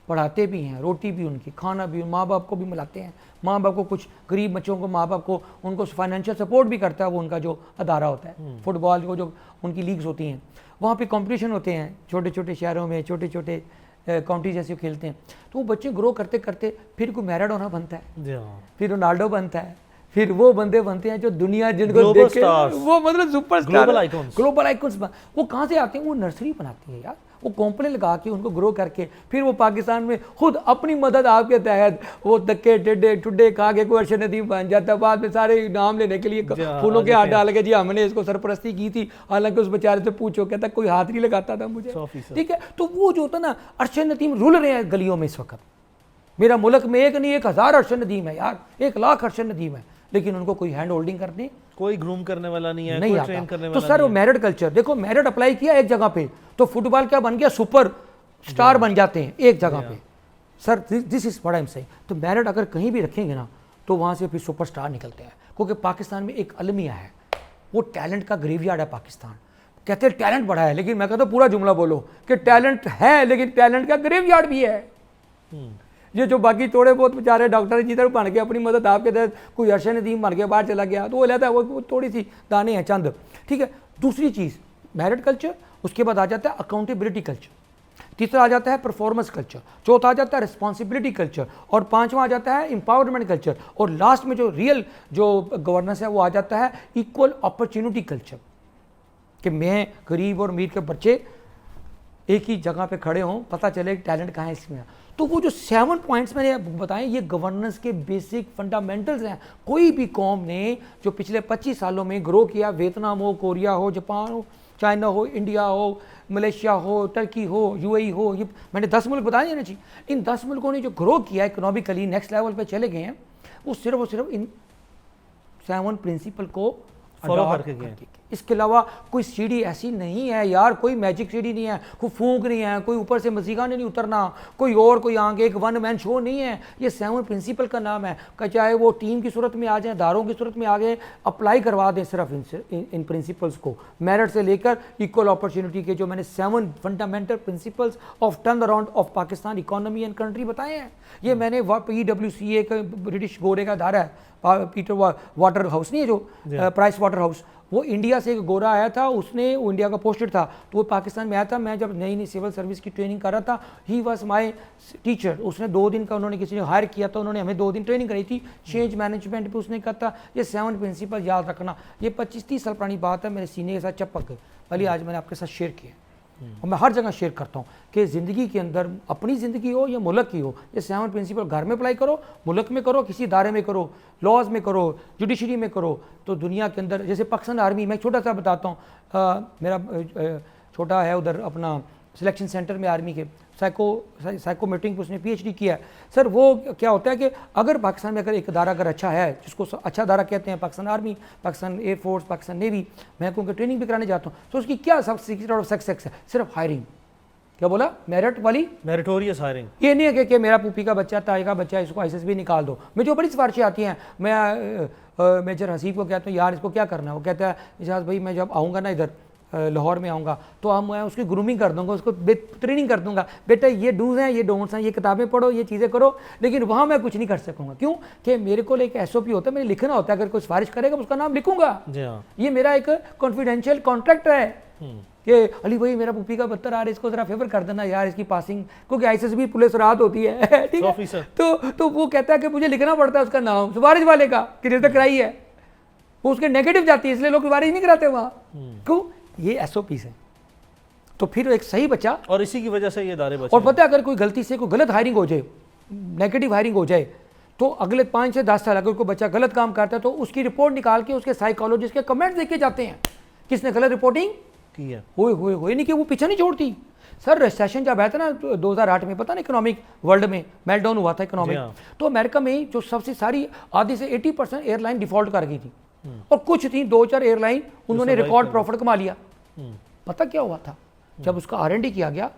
पढ़ाते भी हैं, रोटी भी उनकी, खाना भी, माँ बाप को भी मिलाते हैं। माँ बाप को, कुछ गरीब बच्चों को माँ बाप को उनको फाइनेंशियल सपोर्ट भी करता है वो उनका जो अदारा होता है। फुटबॉल को जो उनकी लीग्स होती हैं, वहाँ पे कंपटीशन होते हैं छोटे छोटे शहरों में, छोटे छोटे काउंटी जैसे खेलते हैं। तो वो बच्चे ग्रो करते करते फिर कोई मैराडोना बनता है, फिर रोनाल्डो बनता है, फिर वो बंदे बनते हैं जो दुनिया जिनको देखे वो मतलब सुपरस्टार, ग्लोबल आइकॉन्स। वो कहाँ से आते हैं? वो नर्सरी बनाती है यार, वो कंपनी लगा के उनको ग्रो करके फिर वो पाकिस्तान में खुद अपनी मदद आपके तहत वो धक्के टेढ़े टुड्डे खा के कोई अर्शद नदीम बन जाता है। बाद में सारे नाम लेने के लिए फूलों के हाथ डाल के जी हमने इसको सरपरस्ती की थी, हालांकि उस बेचारे से पूछो, कहता कोई हाथ नहीं लगाता था मुझे, ठीक है। तो वो जो होता ना, अर्शद नदीम रुल रहे हैं गलियों में इस वक्त। मेरा मुल्क में एक नहीं 1000 अर्शद नदीम है यार, 1 लाख अर्शद नदीम है, लेकिन उनको कोई हैंड होल्डिंग करने, कोई ग्रूम करने वाला नहीं है, नहीं कोई आता। ट्रेन करने तो वाला सर वो मेरिट कल्चर देखो, मेरिट अप्लाई किया एक जगह पे तो फुटबॉल क्या बन गया, सुपर स्टार बन जाते हैं एक जगह पे। Sir this is what I am saying. तो मेरिट अगर कहीं भी रखेंगे ना तो वहाँ से फिर सुपर स्टार निकलते हैं, क्योंकि पाकिस्तान में एक अलमिया है, वो टैलेंट का ग्रेवयार्ड है पाकिस्तान। कहते हैं टैलेंट बड़ा है, लेकिन मैं कहता हूँ पूरा जुमला बोलो कि टैलेंट है, लेकिन टैलेंट का ग्रेवयार्ड भी है। ये जो बाकी थोड़े बहुत बेचारे डॉक्टर जिधर बन के अपनी मदद आपके तहत, कोई अर्शद नदीम बन के बाहर चला गया तो वो लेता है, वो थोड़ी सी दाने हैं चंद, ठीक है। दूसरी चीज़ मेरिट कल्चर, उसके बाद आ जाता है अकाउंटेबिलिटी कल्चर, तीसरा आ जाता है परफॉर्मेंस कल्चर, चौथा आ जाता है रिस्पॉन्सिबिलिटी कल्चर, और 5वां आ जाता है एम्पावरमेंट कल्चर, और लास्ट में जो रियल जो गवर्नेंस है वो आ जाता है इक्वल अपॉर्चुनिटी कल्चर, कि मैं गरीब और अमीर के बच्चे एक ही जगह पे खड़े हों, पता चले टैलेंट कहाँ है इसमें। तो वो जो 7 पॉइंट्स मैंने बताए, ये गवर्नेंस के बेसिक फंडामेंटल्स हैं। कोई भी कौम ने जो पिछले 25 सालों में ग्रो किया, वियतनाम हो, कोरिया हो, जापान हो, चाइना हो, इंडिया हो, मलेशिया हो, टर्की हो, यूएई हो, ये मैंने 10 मुल्क बताए ना जी, इन 10 मुल्कों ने जो ग्रो किया इकोनॉमिकली, नेक्स्ट लेवल पे चले गए हैं, वो सिर्फ और सिर्फ इन 7 प्रिंसिपल को फॉलो करके गए। इसके अलावा कोई सीढ़ी ऐसी नहीं है यार, कोई मैजिक सीढ़ी नहीं है, कोई फूंक नहीं है, कोई ऊपर से मजीगा ने नहीं उतरना, कोई आगे एक वन मैन शो नहीं है। ये 7 प्रिंसिपल का नाम है कि चाहे वो टीम की सूरत में आ जाए, दारों की सूरत में आ गए, अप्लाई करवा दें सिर्फ इन प्रिंसिपल्स को, मेरिट से लेकर इक्वल अपॉर्चुनिटी के जो मैंने 7 fundamental principles of turn around of Pakistan economy and country बताए हैं। ये मैंने PwCA का ब्रिटिश गोरे का अदारा है, पीटर वाटर हाउस नहीं है जो प्राइस वाटर हाउस, वो इंडिया से एक गोरा आया था, उसने वो इंडिया का पोस्टेड था, तो वो पाकिस्तान में आया था। मैं जब नई सिविल सर्विस की ट्रेनिंग कर रहा था, ही वॉज माई टीचर। उसने 2 दिन का, उन्होंने किसी ने हायर किया था, उन्होंने हमें 2 दिन ट्रेनिंग कराई थी चेंज मैनेजमेंट पे। उसने कहा था ये 7 प्रिंसिपल याद रखना। ये 25-30 साल पुरानी बात है, मेरे सीने के साथ चपक गई, भले आज मैंने आपके साथ शेयर किया और मैं हर जगह शेयर करता हूँ कि ज़िंदगी के अंदर, अपनी ज़िंदगी हो या मुल्क की हो, ये 7 प्रिंसिपल घर में अप्लाई करो, मुल्क में करो, किसी इदारे में करो, लॉज में करो, जुडिशरी में करो, तो दुनिया के अंदर जैसे पाकिस्तान आर्मी, मैं छोटा सा बताता हूँ, मेरा छोटा है उधर अपना सिलेक्शन सेंटर में आर्मी के साइकोमेट्रिक उसने PhD किया है। सर वो क्या होता है कि अगर पाकिस्तान में अगर एक अदारा अगर अच्छा है, जिसको अच्छा अदारा कहते हैं, Pakistan army, Pakistan air force, Pakistan navy, मैं उनको ट्रेनिंग भी कराने जाता हूँ, तो उसकी क्या सब सीक्रेट ऑफ सक्सेस है? सिर्फ हायरिंग। क्या बोला? मेरिट वाली, मेरिटोरियस हायरिंग। ये नहीं है कि मेरा पुपी का बच्चा, ताई का बच्चा, इसको ISS भी निकाल दो। मुझे बड़ी सिफारिशें आती हैं, मैं मेजर हसीब को कहता हूँ यार इसको क्या करना है, वो कहता है इजाज़ भाई मैं जब आऊँगा ना इधर लाहौर में आऊँगा तो मैं उसकी ग्रूमिंग कर दूंगा, उसको ट्रेनिंग कर दूंगा, बेटा ये डूज हैं, ये डोंट्स हैं, ये किताबें पढ़ो, ये चीज़ें करो, लेकिन वहाँ मैं कुछ नहीं कर सकूँगा। क्यों कि मेरे को एक SOP होता है, मैंने लिखना होता है, अगर कोई सिफारिश करेगा उसका नाम लिखूंगा। ये मेरा एक कॉन्फिडेंशियल कॉन्ट्रैक्ट है कि अली भाई मेरा पुप्पी का बत्तर आ रहा है, इसको जरा फेवर कर देना यार, इसकी पासिंग, क्योंकि ISS भी पुलिस रात होती है, ठीक है, तो वो कहता है कि मुझे लिखना पड़ता है उसका नाम सिफारिश वाले का कि रिजल्ट कराई है, वो उसके नेगेटिव जाती है, इसलिए लोग सिफारिश नहीं कराते वहाँ। क्यों? ये SOPs है। तो फिर एक सही बच्चा, और इसी की वजह से ये दायरे बचे। और पता है अगर कोई गलती से कोई गलत हायरिंग हो जाए, नेगेटिव हायरिंग हो जाए, तो अगले 5 से 10 साल अगर कोई बच्चा गलत काम करता है तो उसकी रिपोर्ट निकाल के उसके साइकोलॉजिस्ट के कमेंट्स देखे जाते हैं, किसने गलत रिपोर्टिंग की है। होए नहीं कि वो पीछे नहीं छोड़ती। सर रिसेशन जब आया था ना 2008 में, पता ना इकोनॉमिक वर्ल्ड में मेल्टडाउन हुआ था इकोनॉमिक, तो अमेरिका में जो सबसे सारी आधी से 80% एयरलाइन डिफॉल्ट कर गई थी, और कुछ थी 2-4 एयरलाइन उन्होंने रिकॉर्ड प्रॉफिट कमा लिया। पता क्या हुआ था? जब उसका R&D किया गया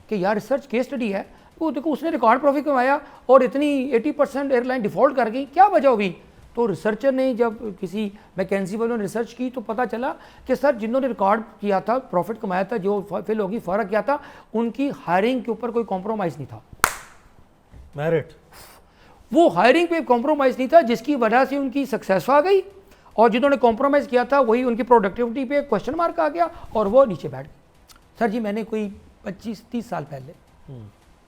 कि यार रिसर्च केस स्टडी है, वो देखो उसने रिकॉर्ड प्रॉफिट कमाया और इतनी 80% एयरलाइन डिफॉल्ट कर गई, क्या वजह हुई? तो रिसर्चर ने जब किसी मैकेंजी वालों ने रिसर्च की तो पता चला कि सर जिन्होंने रिकॉर्ड किया था, प्रॉफिट कमाया था, जो फेल होगी, फ़र्क क्या था, उनकी हायरिंग के ऊपर कोई कॉम्प्रोमाइज़ नहीं था। मेरिट, वो हायरिंग पे कॉम्प्रोमाइज़ नहीं था, जिसकी वजह से उनकी सक्सेस आ गई, और जिन्होंने कॉम्प्रोमाइज़ किया था वही उनकी प्रोडक्टिविटी पे क्वेश्चन मार्क आ गया और वो नीचे बैठ गए। सर जी मैंने कोई 25-30 साल पहले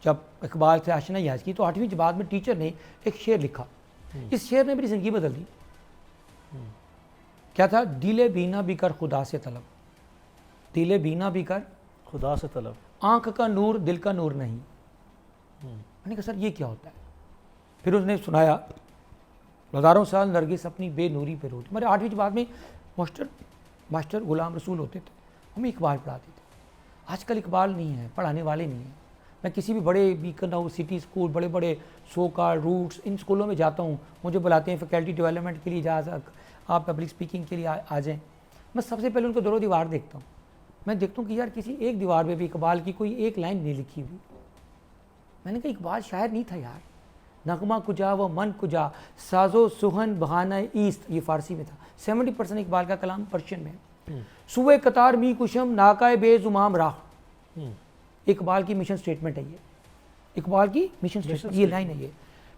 जब इकबाल से आशना याद की तो 8वीं जमात में टीचर ने एक शेर लिखा, इस शेर ने मेरी ज़िंदगी बदल दी। क्या था? दिले बीना भी कर खुदा से तलब, दिले बीना भी कर खुदा से तलब, आंख का नूर दिल का नूर नहीं। मैंने कहा सर ये क्या होता है? फिर उसने सुनाया, हज़ारों साल नरगिस अपनी बेनूरी पे रोती। हमारे 8वीं जमात में मास्टर गुलाम रसूल होते थे, हमें इकबाल पढ़ाते थे। आजकल इकबाल नहीं है, पढ़ाने वाले नहीं हैं। मैं किसी भी बड़े बीकन हाउस सिटी स्कूल, बड़े बड़े सोकाल रूट्स, इन स्कूलों में जाता हूँ, मुझे बुलाते हैं फैकल्टी डेवलपमेंट के लिए, जहाँ आप पब्लिक स्पीकिंग के लिए आ जाएँ। मैं सबसे पहले उनको दरों दीवार देखता हूँ। मैं देखता हूँ कि यार किसी एक दीवार में भी इकबाल की कोई एक लाइन नहीं लिखी हुई। मैंने कहा इकबाल शायर नहीं था यार, नगमा कुजा व मन कुजा, साजो सुहन बहाना ईस्ट, ये फारसी में था। 70% इकबाल का कलाम पर्शियन में है। सुबह कतार मी कुशम नाकाए बेजुमाम राह, इकबाल की मिशन स्टेटमेंट है ये, इकबाल की मिशन स्टेटमेंट, ये लाइन है ये।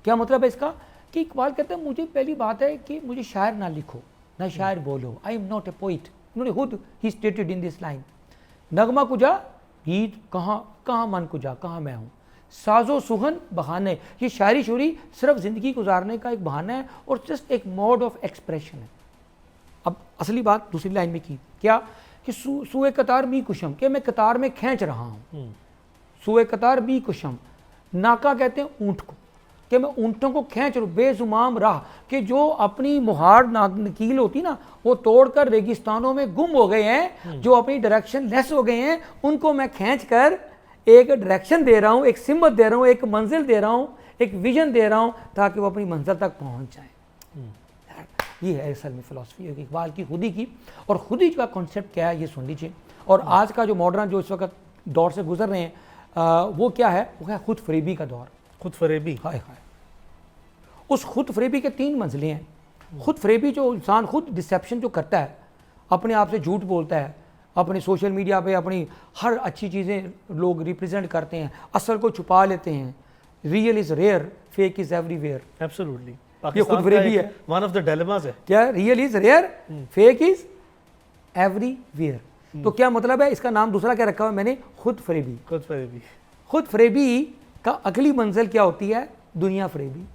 क्या मतलब है इसका? कि इकबाल कहते हैं मुझे पहली बात है कि मुझे शायर ना लिखो, ना शायर बोलो, I am not a poet. उन्होंने खुद ही स्टेटेड इन दिस लाइन, नगमा कुजा गीत, कहाँ मन कुजा, कहाँ मैं हूँ, साजो सुहन बहाने, ये शायरी शूरी सिर्फ ज़िंदगी गुजारने का एक बहाना है और जस्ट एक मोड ऑफ एक्सप्रेशन है। अब असली बात दूसरी लाइन में की, क्या कि सुए कतार मी कुशम, कि मैं कतार में खींच रहा हूँ। सुए कतार मी कुशम, नाका कहते हैं ऊँट को, कि मैं ऊँटों को खींच रहा हूँ। बेजुमाम राह, कि जो अपनी मुहार नकील होती ना, वो तोड़कर रेगिस्तानों में गुम हो गए हैं, जो अपनी डायरेक्शन लेस हो गए हैं, उनको मैं खींच कर एक डायरेक्शन दे रहा हूँ, एक सिम्बत दे रहा हूँ, एक मंजिल दे रहा हूँ, एक विजन दे रहा हूँ, ताकि वो अपनी मंजिल तक पहुँच जाए। ये है असल में फ़िलासफ़ी इकबाल की, खुदी की। और खुदी का कॉन्सेप्ट क्या है ये सुन लीजिए। और आज का जो मॉडर्न जो इस वक्त दौर से गुजर रहे हैं वो क्या है, वो है खुद फरेबी का दौर। खुद फरेबी, हाय हाय। उस खुद फरेबी के 3 मंजिलें हैं। खुद फरेबी जो इंसान खुद डिसेप्शन जो करता है, अपने आप से झूठ बोलता है, अपने सोशल मीडिया पे अपनी हर अच्छी चीज़ें लोग रिप्रेजेंट करते हैं, असल को छुपा लेते हैं। Real is rare, fake is everywhere. Absolutely, ये खुद फरेबी है, वन ऑफ द डिलेमास है। क्या real is rare, fake is everywhere. तो क्या मतलब है, इसका नाम दूसरा क्या रखा हुआ है मैंने, खुद फरेबी। खुद फरेबी, खुद फरेबी का अगली मंजिल क्या होती है, दुनिया फरेबी।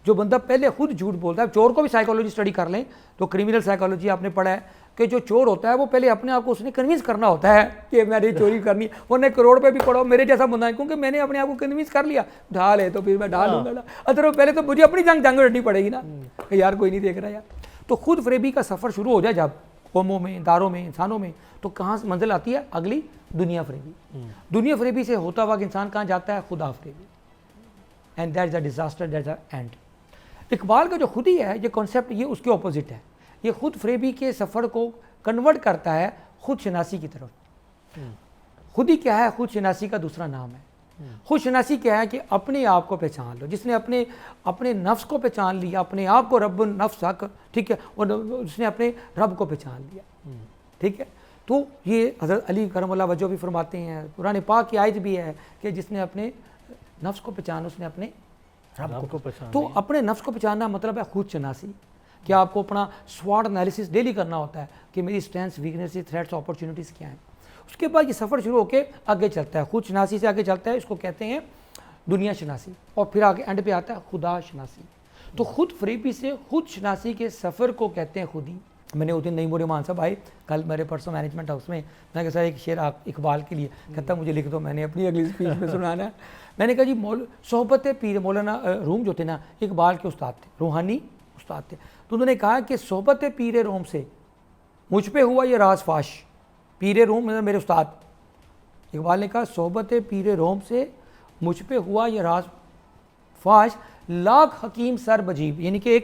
जो बंदा पहले खुद झूठ बोलता है, चोर को भी साइकोलॉजी स्टडी कर लें तो क्रिमिनल साइकोलॉजी आपने पढ़ा है कि जो चोर होता है वो पहले अपने आप को उसने कन्विंस करना होता है कि मैंने चोरी करनी, वरना करोड़ पे भी पड़ो मेरे जैसा बंदा है, क्योंकि मैंने अपने आप को कन्विंस कर लिया ढाल है तो फिर मैं ढाल लूंगा। अगर पहले तो मुझे अपनी जंग लड़नी पड़ेगी ना कि यार कोई नहीं देख रहा यार। तो खुद फरेबी का सफ़र शुरू हो जाए जब कौमों में, दारों में, इंसानों में, तो कहाँ से मंजिल आती है, अगली दुनिया फरेबी। दुनिया फरेबी से होता हुआ इंसान कहाँ जाता है, खुदा फरेबी। And that is a disaster, that is a end. Iqbal का जो खुदी है ये कॉन्सेप्ट, ये उसके ऑपोजिट है। ये खुद फरेबी के सफ़र को कन्वर्ट करता है खुद शनासी की तरफ। खुदी क्या है, खुद शनासी का दूसरा नाम है। खुद शनासी क्या है कि अपने आप को पहचान लो। जिसने अपने नफ्स को पहचान लिया, अपने आप को रब नफ्स हक, ठीक है, और उसने अपने रब को पहचान लिया, ठीक है। तो ये हज़रत अली करमुल्लाह वजह भी फरमाते हैं, कुरान पाक की आयत भी है कि जिसने अपने नफ्स को पहचाना उसने अपने रब को पहचाना। तो अपने नफ्स को पहचानना मतलब है खुद शनासी। कि आपको अपना स्वॉट एनालिसिस डेली करना होता है कि मेरी स्ट्रेंथ्स, वीकनेसेस, थ्रेट्स, अपॉर्चुनिटीज़ क्या हैं। उसके बाद ये सफ़र शुरू होकर आगे चलता है, खुद शनासी से आगे चलता है, इसको कहते हैं दुनिया शनासी, और फिर आगे एंड पे आता है खुदा शनासी। तो खुद फरेबी से खुद शनासी के सफ़र को कहते हैं खुदी। मैंने उस दिन नईमुर मान साहब आए कल मेरे परसों मैनेजमेंट हाउस में, मैंने कहा सर एक शेर आप इकबाल के लिए, कहता मुझे लिख दो, मैंने अपनी अगली स्पीच में सुनाना है। मैंने कहा जी सोहबत पीर मौलाना रूम जो थे ना, इकबाल के उस्ताद थे, रूहानी उस्ताद थे। तो उन्होंने कहा कि सोहबत पीर रोम से मुझ पे हुआ ये राज फाश। पीर रोम मतलब मेरे उस्ताद, इकबाल ने कहा सोहबत पीर रोम से मुझ पे हुआ ये राज फाश, लाख हकीम सर बजीब, यानी कि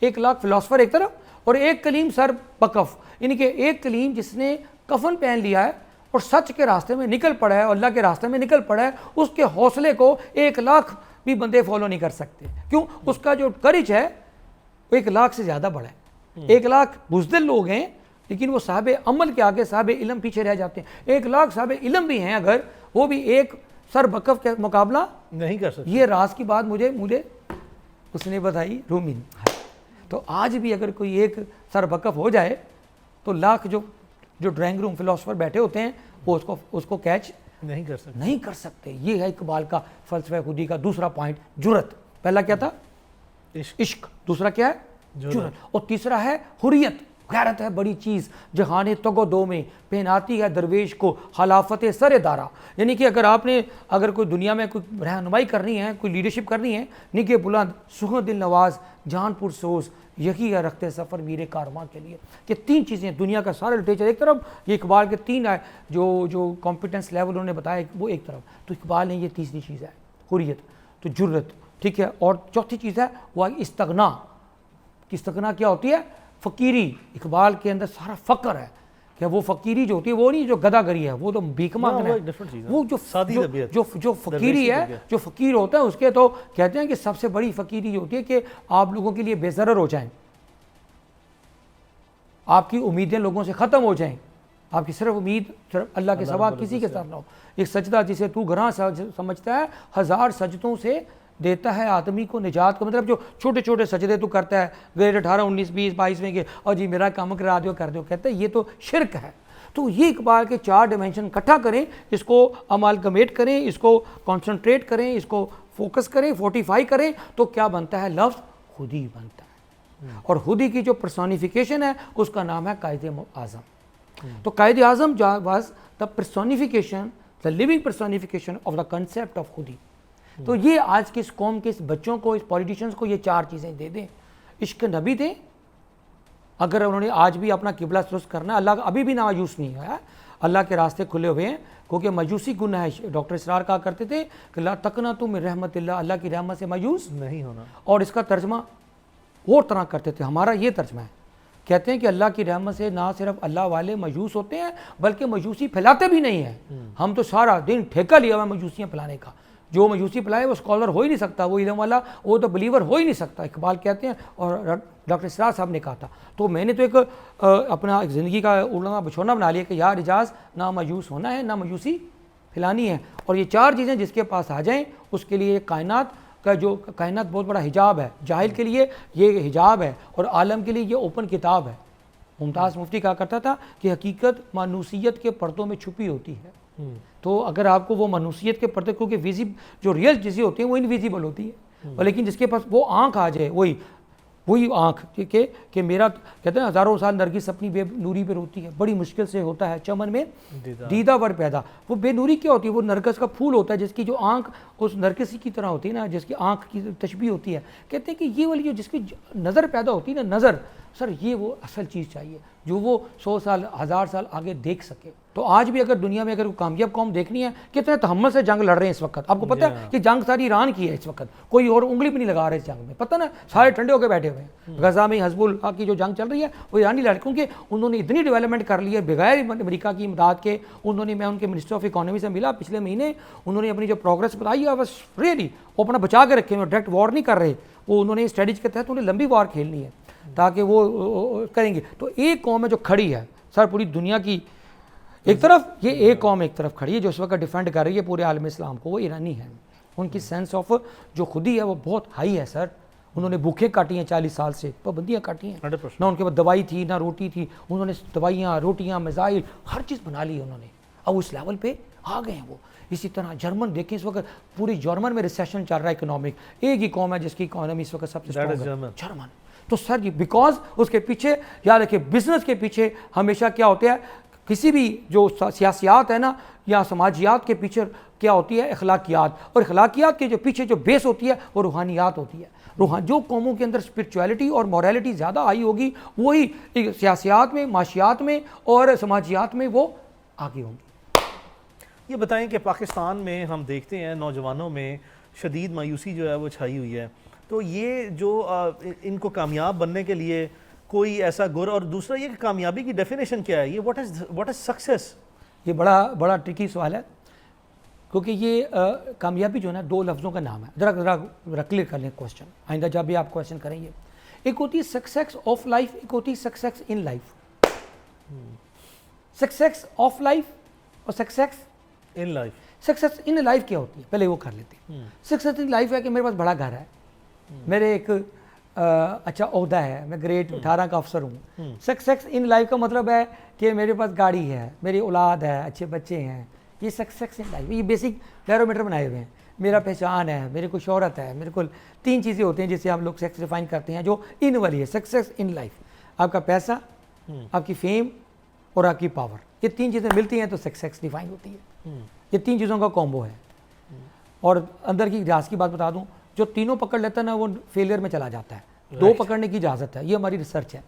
एक लाख फिलासफर एक तरफ और एक कलीम सर बकफ, यानी कि एक कलीम जिसने कफन पहन लिया है और सच के रास्ते में निकल पड़ा है, अल्लाह के रास्ते में निकल पड़ा है, उसके हौसले को 1 लाख भी बंदे फॉलो नहीं कर सकते। क्यों? उसका जो करेज है वो 1 लाख से ज़्यादा बड़ा है। 1 लाख बुज़दिल लोग हैं लेकिन वो साहब अमल के आगे साहब इल्म पीछे रह जाते हैं। 1 लाख साहब इल्म भी हैं अगर, वो भी एक सर बकफ का मुकाबला नहीं कर सकते। ये राज की बात मुझे उसने बताई रूमी। तो आज भी अगर कोई एक सर बकफ हो जाए तो लाख जो ड्राइंग रूम फिलोसफर बैठे होते हैं वो उसको कैच नहीं कर सकते। ये है इकबाल का फ़लसफ़ा खुदी का दूसरा पॉइंट, जुरत। पहला क्या था? इश्क। दूसरा क्या है? जुरत। और तीसरा है हुर्रियत। गैरत है बड़ी चीज़, जहाने तगो दो में पहनाती है दरवेश को खलाफत सर दारा। यानी कि अगर कोई दुनिया में कोई रहनुमाई करनी है, कोई लीडरशिप करनी है, निगे बुलंद, सुख दिल नवाज, जान पुरसोज, यही है रखते सफ़र मेरे कारवां के लिए। कि 3 चीज़ें दुनिया का सारा लिटरेचर एक तरफ, ये इकबाल के 3 है जो कॉम्पिटेंस लेवल उन्होंने बताया वो एक तरफ। तो इकबाल ने ये तीसरी चीज़ है हुर्रियत, तो जुर्रत, ठीक है। और चौथी चीज़ है वह इस्तगना। इस्तगना क्या होती है? फ़कीरी। इकबाल के अंदर सारा फ़क्र है कि वो फ़कीरी जो होती है वो नहीं जो गदागरी है, वो तो भीख मांगना है। वो जो फ़कीरी है, जो फ़कीर होता है उसके तो कहते हैं कि सबसे बड़ी फ़कीरी होती है कि आप लोगों के लिए बेज़रर हो जाएं, आपकी उम्मीदें लोगों से ख़त्म हो जाएं, आपकी सिर्फ उम्मीद सिर्फ अल्लाह के सिवा किसी के साथ ना हो। एक सजदा जिसे तू घरा समझता है 1000 सजदों से देता है आदमी को निजात को। मतलब जो छोटे छोटे सजदे तू करता है ग्रेड 18, 19, 20, 22 में कि और जी मेरा काम करा दो कर दो, कहते हैं ये तो शिरक है। तो ये इकबाल के 4 डिमेंशन इकट्ठा करें, इसको अमालगमेट करें, इसको कॉन्सनट्रेट करें, इसको फोकस करें, फोर्टिफाई करें, तो क्या बनता है? लफ्ज़ खुदी बनता है। और खुदी की जो पर्सोनिफिकेशन है उसका नाम है कायद आज़म। तो Quaid Azam was the personification, the living personification of the concept of खुदी। तो ये आज के इस कौम के इस बच्चों को, इस पॉलिटिशियंस को ये 4 चीज़ें दे दें। इश्क नबी दें, अगर उन्होंने आज भी अपना किबला दुरुस्त करना है, अल्लाह का अभी भी ना मायूस नहीं है, अल्लाह के रास्ते खुले हुए हैं, क्योंकि मायूसी गुनाह है। डॉक्टर इसरार कहा करते थे कि ला तकना तुम रहमतिल्लाह, अल्लाह की रहमत से मायूस नहीं होना। और इसका तर्जमा और तरह करते थे। हमारा ये तर्जमा है, कहते हैं कि अल्लाह की रहमत से ना सिर्फ अल्लाह वाले मायूस होते हैं बल्कि मायूसी फैलाते भी नहीं हैं। हम तो सारा दिन ठेका लिया हुआ मायूसियाँ फैलाने का। जो मायूसी फैलाए वो स्कॉलर हो ही नहीं सकता, वो इल्म वाला, वो तो बिलीवर हो ही नहीं सकता, इकबाल कहते हैं और डॉक्टर सिराज साहब ने कहा था। तो मैंने तो एक अपना एक ज़िंदगी का उड़ना बिछोना बना लिया कि यार इजाज़ ना मायूस होना है ना मायूसी फैलानी है, और ये चार चीज़ें जिसके पास आ जाएँ उसके लिए कायनात का जो कायनात बहुत बड़ा हिजाब है। जाहिल के लिए ये हिजाब है और आलम के लिए ये ओपन किताब है। मुमताज़ मुफ्ती कहा करता था कि हकीकत मानूसियत के पर्दों में छुपी होती है। तो अगर आपको वो मानूसियत के पर्दे, क्योंकि जो रियल चीज़ें होती हैं वो इनविजिबल होती है, और लेकिन जिसके पास वो आँख आ जाए, वही आँख कि मेरा कहते हैं हज़ारों साल नरगिस अपनी बेनूरी पे रोती है, बड़ी मुश्किल से होता है चमन में दीदा वर पैदा। वो बेनूरी क्या होती है? वो नरगिस का फूल होता है जिसकी जो आँख उस नरगिस की तरह होती है ना, जिसकी आँख की तशबीह होती है। कहते हैं कि ये वाली जो जिसकी नज़र पैदा होती है ना, नज़र, सर ये वो असल चीज़ चाहिए जो वो 100 साल 1000 साल आगे देख सके। तो आज भी अगर दुनिया में अगर कामयाब कौम देखनी है, कितने तहम्मुल से जंग लड़ रहे हैं इस वक्त। आपको पता है कि जंग सारी ईरान की है इस वक्त, कोई और उंगली भी नहीं लगा रहे इस जंग में, पता ना, सारे ठंडे होकर बैठे हुए हैं। गजा में हिजबुल्लाह की जो जंग चल रही है वो ईरानी लड़, क्योंकि उन्होंने इतनी डेवलपमेंट कर ली है बगैर अमेरिका की इमदाद के। उन्होंने, मैं उनके मिनिस्टर ऑफ इकोनॉमी से मिला पिछले महीने, उन्होंने अपनी जो प्रोग्रेस बताई है बस रियली वो अपना बचा के रखे हुए, डायरेक्ट वॉर नहीं कर रहे, वो उन्होंने स्ट्रेटजी के तहत उन्हें लंबी वॉर खेलनी है ताकि वो करेंगे। तो एक कौम है जो खड़ी है सर पूरी दुनिया की एक तरफ, ये एक कौम एक तरफ खड़ी है जो इस वक्त डिफेंड कर रही है पूरे आलम इस्लाम को, वो ईरानी है। उनकी सेंस ऑफ जो खुदी है वो बहुत हाई है सर। उन्होंने भूखें काटी हैं 40 साल से, पाबंदियाँ काटी हैं, ना उनके पास दवाई थी ना रोटी थी, उन्होंने दवाइयाँ रोटियाँ मिसाइल हर चीज़ बना ली उन्होंने, अब उस लेवल पे आ गए हैं वो। इसी तरह जर्मन देखें, इस वक्त पूरी जर्मन में रिसेशन चल रहा है इकोनॉमिक, एक ही कौम है जिसकी इकोनॉमी इस वक्त सबसे स्ट्रॉन्ग है, जर्मन। तो सर जी बिकॉज उसके पीछे याद रखिए, बिजनेस के पीछे हमेशा क्या होता है, किसी भी जो सियासियात है ना या समाजियात के पीछे क्या होती है, अखलाकियात, और अखलाकियात के जो पीछे जो बेस होती है वो रूहानियात होती है। जो कौमों के अंदर स्पिरिचुअलिटी और मॉरलिटी ज़्यादा आई होगी वही सियासियात में, माशियात में और समाजियात में वो आगे होंगी। ये बताएं कि पाकिस्तान में हम देखते हैं नौजवानों में शदीद मायूसी जो है वो छाई हुई है, तो ये जो इनको कामयाब बनने के लिए कोई ऐसा गुर, और दूसरा ये कि कामयाबी की डेफिनेशन क्या है, ये व्हाट इज सक्सेस? ये बड़ा ट्रिकी सवाल है, क्योंकि ये कामयाबी जो है ना दो लफ्ज़ों का नाम है। ज़रा क्लियर कर लें क्वेश्चन, आइंदा जब भी आप क्वेश्चन करेंगे। एक होती है सक्सेस ऑफ लाइफ, एक होती है success in life. Success of life और success in life. Success in life क्या होती है पहले वो कर लेते हैं। सक्सेस इन लाइफ है कि मेरे पास बड़ा घर है, मेरे एक अच्छा ओहदा है, मैं ग्रेड 18 का अफसर हूँ। सक्सेस इन लाइफ का मतलब है कि मेरे पास गाड़ी है, मेरी औलाद है, अच्छे बच्चे हैं, ये सक्सेस इन लाइफ। ये बेसिक बैरोमीटर बनाए हुए हैं। मेरा पहचान है, मेरे को शोहरत है, मेरे को 3 चीज़ें होती हैं जिससे हम लोग सक्सेस डिफाइन करते हैं, जो इन वाली है सक्सेस इन लाइफ। आपका पैसा, आपकी फेम और आपकी पावर, ये 3 चीज़ें मिलती हैं तो सक्सेस डिफाइन होती है। ये 3 चीज़ों का कॉम्बो है। और अंदर की राज की बात बता दूं, जो तीनों पकड़ लेता है ना वो फेलियर में चला जाता है। 2 पकड़ने की इजाज़त है, ये हमारी रिसर्च है।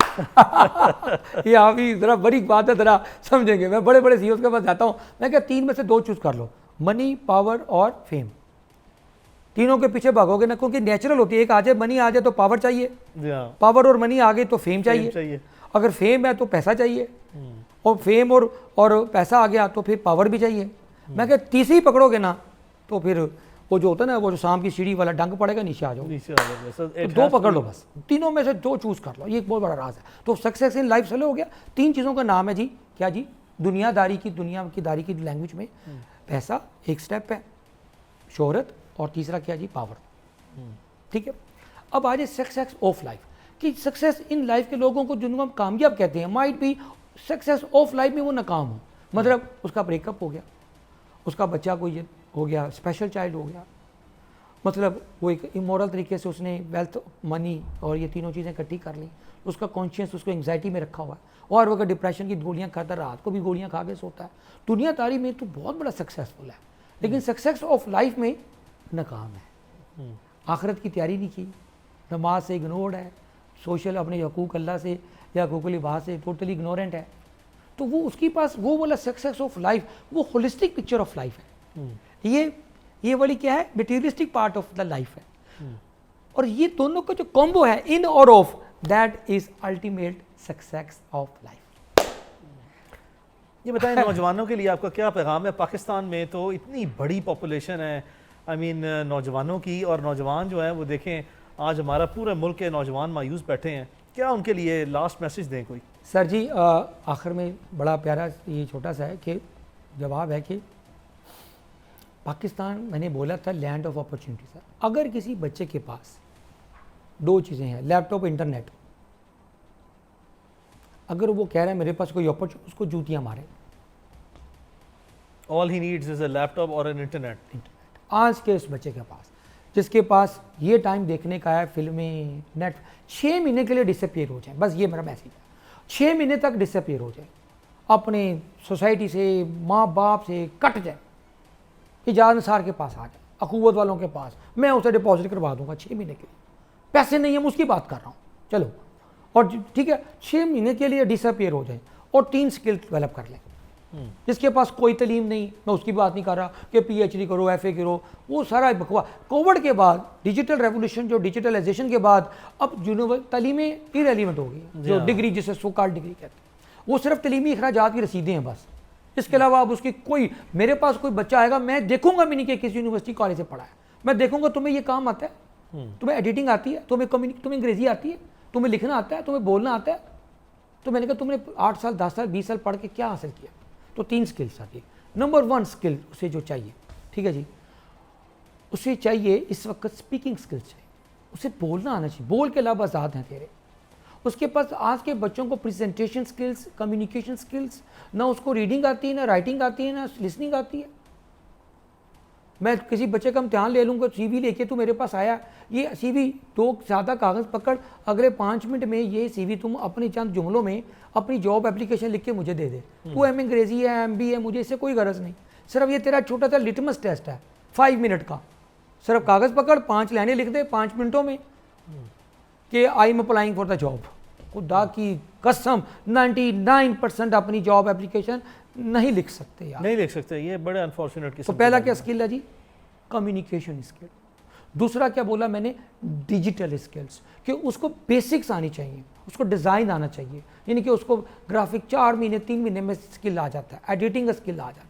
ये आप ही ज़रा बड़ी बात है, ज़रा समझेंगे। मैं बड़े बड़े सीईओ के पास जाता हूँ, मैं क्या 3 में से 2 चूज़ कर लो, मनी, पावर और फेम। तीनों के पीछे भागोगे ना, क्योंकि नेचुरल होती है, एक आ जाए मनी आ जाए तो पावर चाहिए, पावर और मनी आ गए तो फेम चाहिए, अगर फेम है तो पैसा चाहिए, और फेम और पैसा आ गया तो फिर पावर भी चाहिए। मैं क्या तीसरी पकड़ोगे ना तो फिर वो जो होता है ना, वो जो शाम की सीढ़ी वाला डंक पड़ेगा, नीचे आ जाओ। तो 2 पकड़ लो बस, तीनों में से 2 चूज़ कर लो, ये एक बहुत बड़ा राज है। तो सक्सेस इन लाइफ चलो हो गया। 3 चीज़ों का नाम है जी, क्या जी, दुनिया की दारी की लैंग्वेज में पैसा एक स्टेप है, शोहरत, और तीसरा क्या जी, पावर। ठीक है। अब आ जाए सक्सेस ऑफ लाइफ, कि सक्सेस इन लाइफ के लोगों को जिनको हम कामयाब कहते हैं, might be success of life में वो नाकाम हो। मतलब उसका ब्रेकअप हो गया, उसका बच्चा कोई हो गया, स्पेशल चाइल्ड हो गया, मतलब वो एक इमोरल तरीके से उसने वेल्थ, मनी और ये तीनों चीज़ें इकट्ठी कर ली, उसका कॉन्शियस उसको एंग्जाइटी में रखा हुआ है, और वो अगर डिप्रेशन की गोलियां खाता, रात को भी गोलियां खा के सोता है। दुनियादारी में तो बहुत बड़ा सक्सेसफुल है, लेकिन सक्सेस ऑफ लाइफ में नाकाम है। आखिरत की तैयारी नहीं की, नमाज से इग्नोर्ड है, सोशल अपने हकूक़ अल्लाह से या हकूक़ लिबास से टोटली इग्नोरेंट है। तो वो उसके पास वो वाला सक्सेस ऑफ लाइफ, वो होलिस्टिक पिक्चर ऑफ लाइफ है। ये वाली क्या है, materialistic part of the life है। और ये दोनों का जो कॉम्बो है इन और of, that is ultimate success of life. ये बताएं नौजवानों के लिए आपका क्या पैगाम है? पाकिस्तान में तो इतनी बड़ी पॉपुलेशन है, आई मीन नौजवानों की, और नौजवान जो है वो देखें आज हमारा पूरे मुल्क के नौजवान मायूस बैठे हैं, क्या उनके लिए लास्ट मैसेज दें कोई? सर जी आखिर में बड़ा प्यारा ये छोटा सा है कि जवाब है कि पाकिस्तान, मैंने बोला था लैंड ऑफ अपॉर्चुनिटी। सर अगर किसी बच्चे के पास दो चीज़ें हैं, लैपटॉप, इंटरनेट, अगर वो कह रहा है मेरे पास कोई अपॉर्चुनिटी, उसको जूतियाँ मारे। All he needs is a laptop और एन इंटरनेट। आज के उस बच्चे के पास, जिसके पास ये टाइम देखने का है फिल्में, नेट, 6 महीने के लिए डिसअपियर हो जाए, बस ये मेरा मैसेज है। 6 महीने तक डिसअपियर हो जाए, अपने सोसाइटी से, माँ बाप से कट जाए, इजाज़ निसार के पास आ जाए, अखुवत वालों के पास, मैं उसे डिपॉजिट करवा दूंगा 6 महीने के लिए। पैसे नहीं है, मैं उसकी बात कर रहा हूँ, चलो, और ठीक है 6 महीने के लिए डिसअपियर हो जाए और 3 स्किल डेवलप कर लें। जिसके पास कोई तलीम नहीं, मैं उसकी बात नहीं कर रहा कि PhD करो, FA करो, वो सारा बकवास। कोविड के बाद, डिजिटल रेवोल्यूशन, जो डिजिटलाइजेशन के बाद अब तलीमें इरेलीवेंट हो गई, जो डिग्री जिसे सो कॉल्ड डिग्री कहते हैं, वो सिर्फ तलीमी अखराजात की रसीदें हैं बस। इसके अलावा अब उसकी कोई, मेरे पास कोई बच्चा आएगा, मैं देखूंगा भी नहीं कि किस यूनिवर्सिटी कॉलेज से पढ़ा है, मैं देखूंगा तुम्हें ये काम आता है, तुम्हें एडिटिंग आती है, तुम्हें अंग्रेजी आती है, तुम्हें लिखना आता है, तुम्हें बोलना आता है। तो मैंने कहा तुमने 8 साल 10 साल 20 साल पढ़ के क्या हासिल किया? तो 3 स्किल्स आती है। नंबर 1 स्किल उसे जो चाहिए, ठीक है जी, उसे चाहिए इस वक्त स्पीकिंग स्किल्स चाहिए, उसे बोलना आना चाहिए, बोल के लाभ आज़ाद हैं तेरे। उसके पास आज के बच्चों को प्रेजेंटेशन स्किल्स, कम्युनिकेशन स्किल्स, ना उसको रीडिंग आती है, ना राइटिंग आती है, ना लिसनिंग आती है। मैं किसी बच्चे का इम्तिहान ले लूँगा, CV लेके तू मेरे पास आया, ये CV 2 सादा कागज़ पकड़, अगले 5 मिनट में ये CV तुम अपनी चंद जुमलों में अपनी जॉब एप्लीकेशन लिख के मुझे दे दे। तू MA अंग्रेजी है, MB है, मुझे इससे कोई गरज नहीं, सिर्फ ये तेरा छोटा सा लिटमस टेस्ट है 5 मिनट का। सिर्फ कागज़ पकड़, 5 लाइनें लिख दे 5 मिनटों में कि I am applying for the job. खुदा की कसम 99% अपनी जॉब एप्लीकेशन नहीं लिख सकते यार, नहीं लिख सकते, ये बड़े अनफॉर्चुनेट किस्म। तो पहला क्या स्किल है जी? Communication skill. दूसरा क्या बोला मैंने? डिजिटल स्किल्स, कि उसको बेसिक्स आनी चाहिए, उसको डिज़ाइन आना चाहिए, यानी कि उसको ग्राफिक 4 महीने 3 महीने में स्किल आ जाता है, एडिटिंग का स्किल आ जाता है।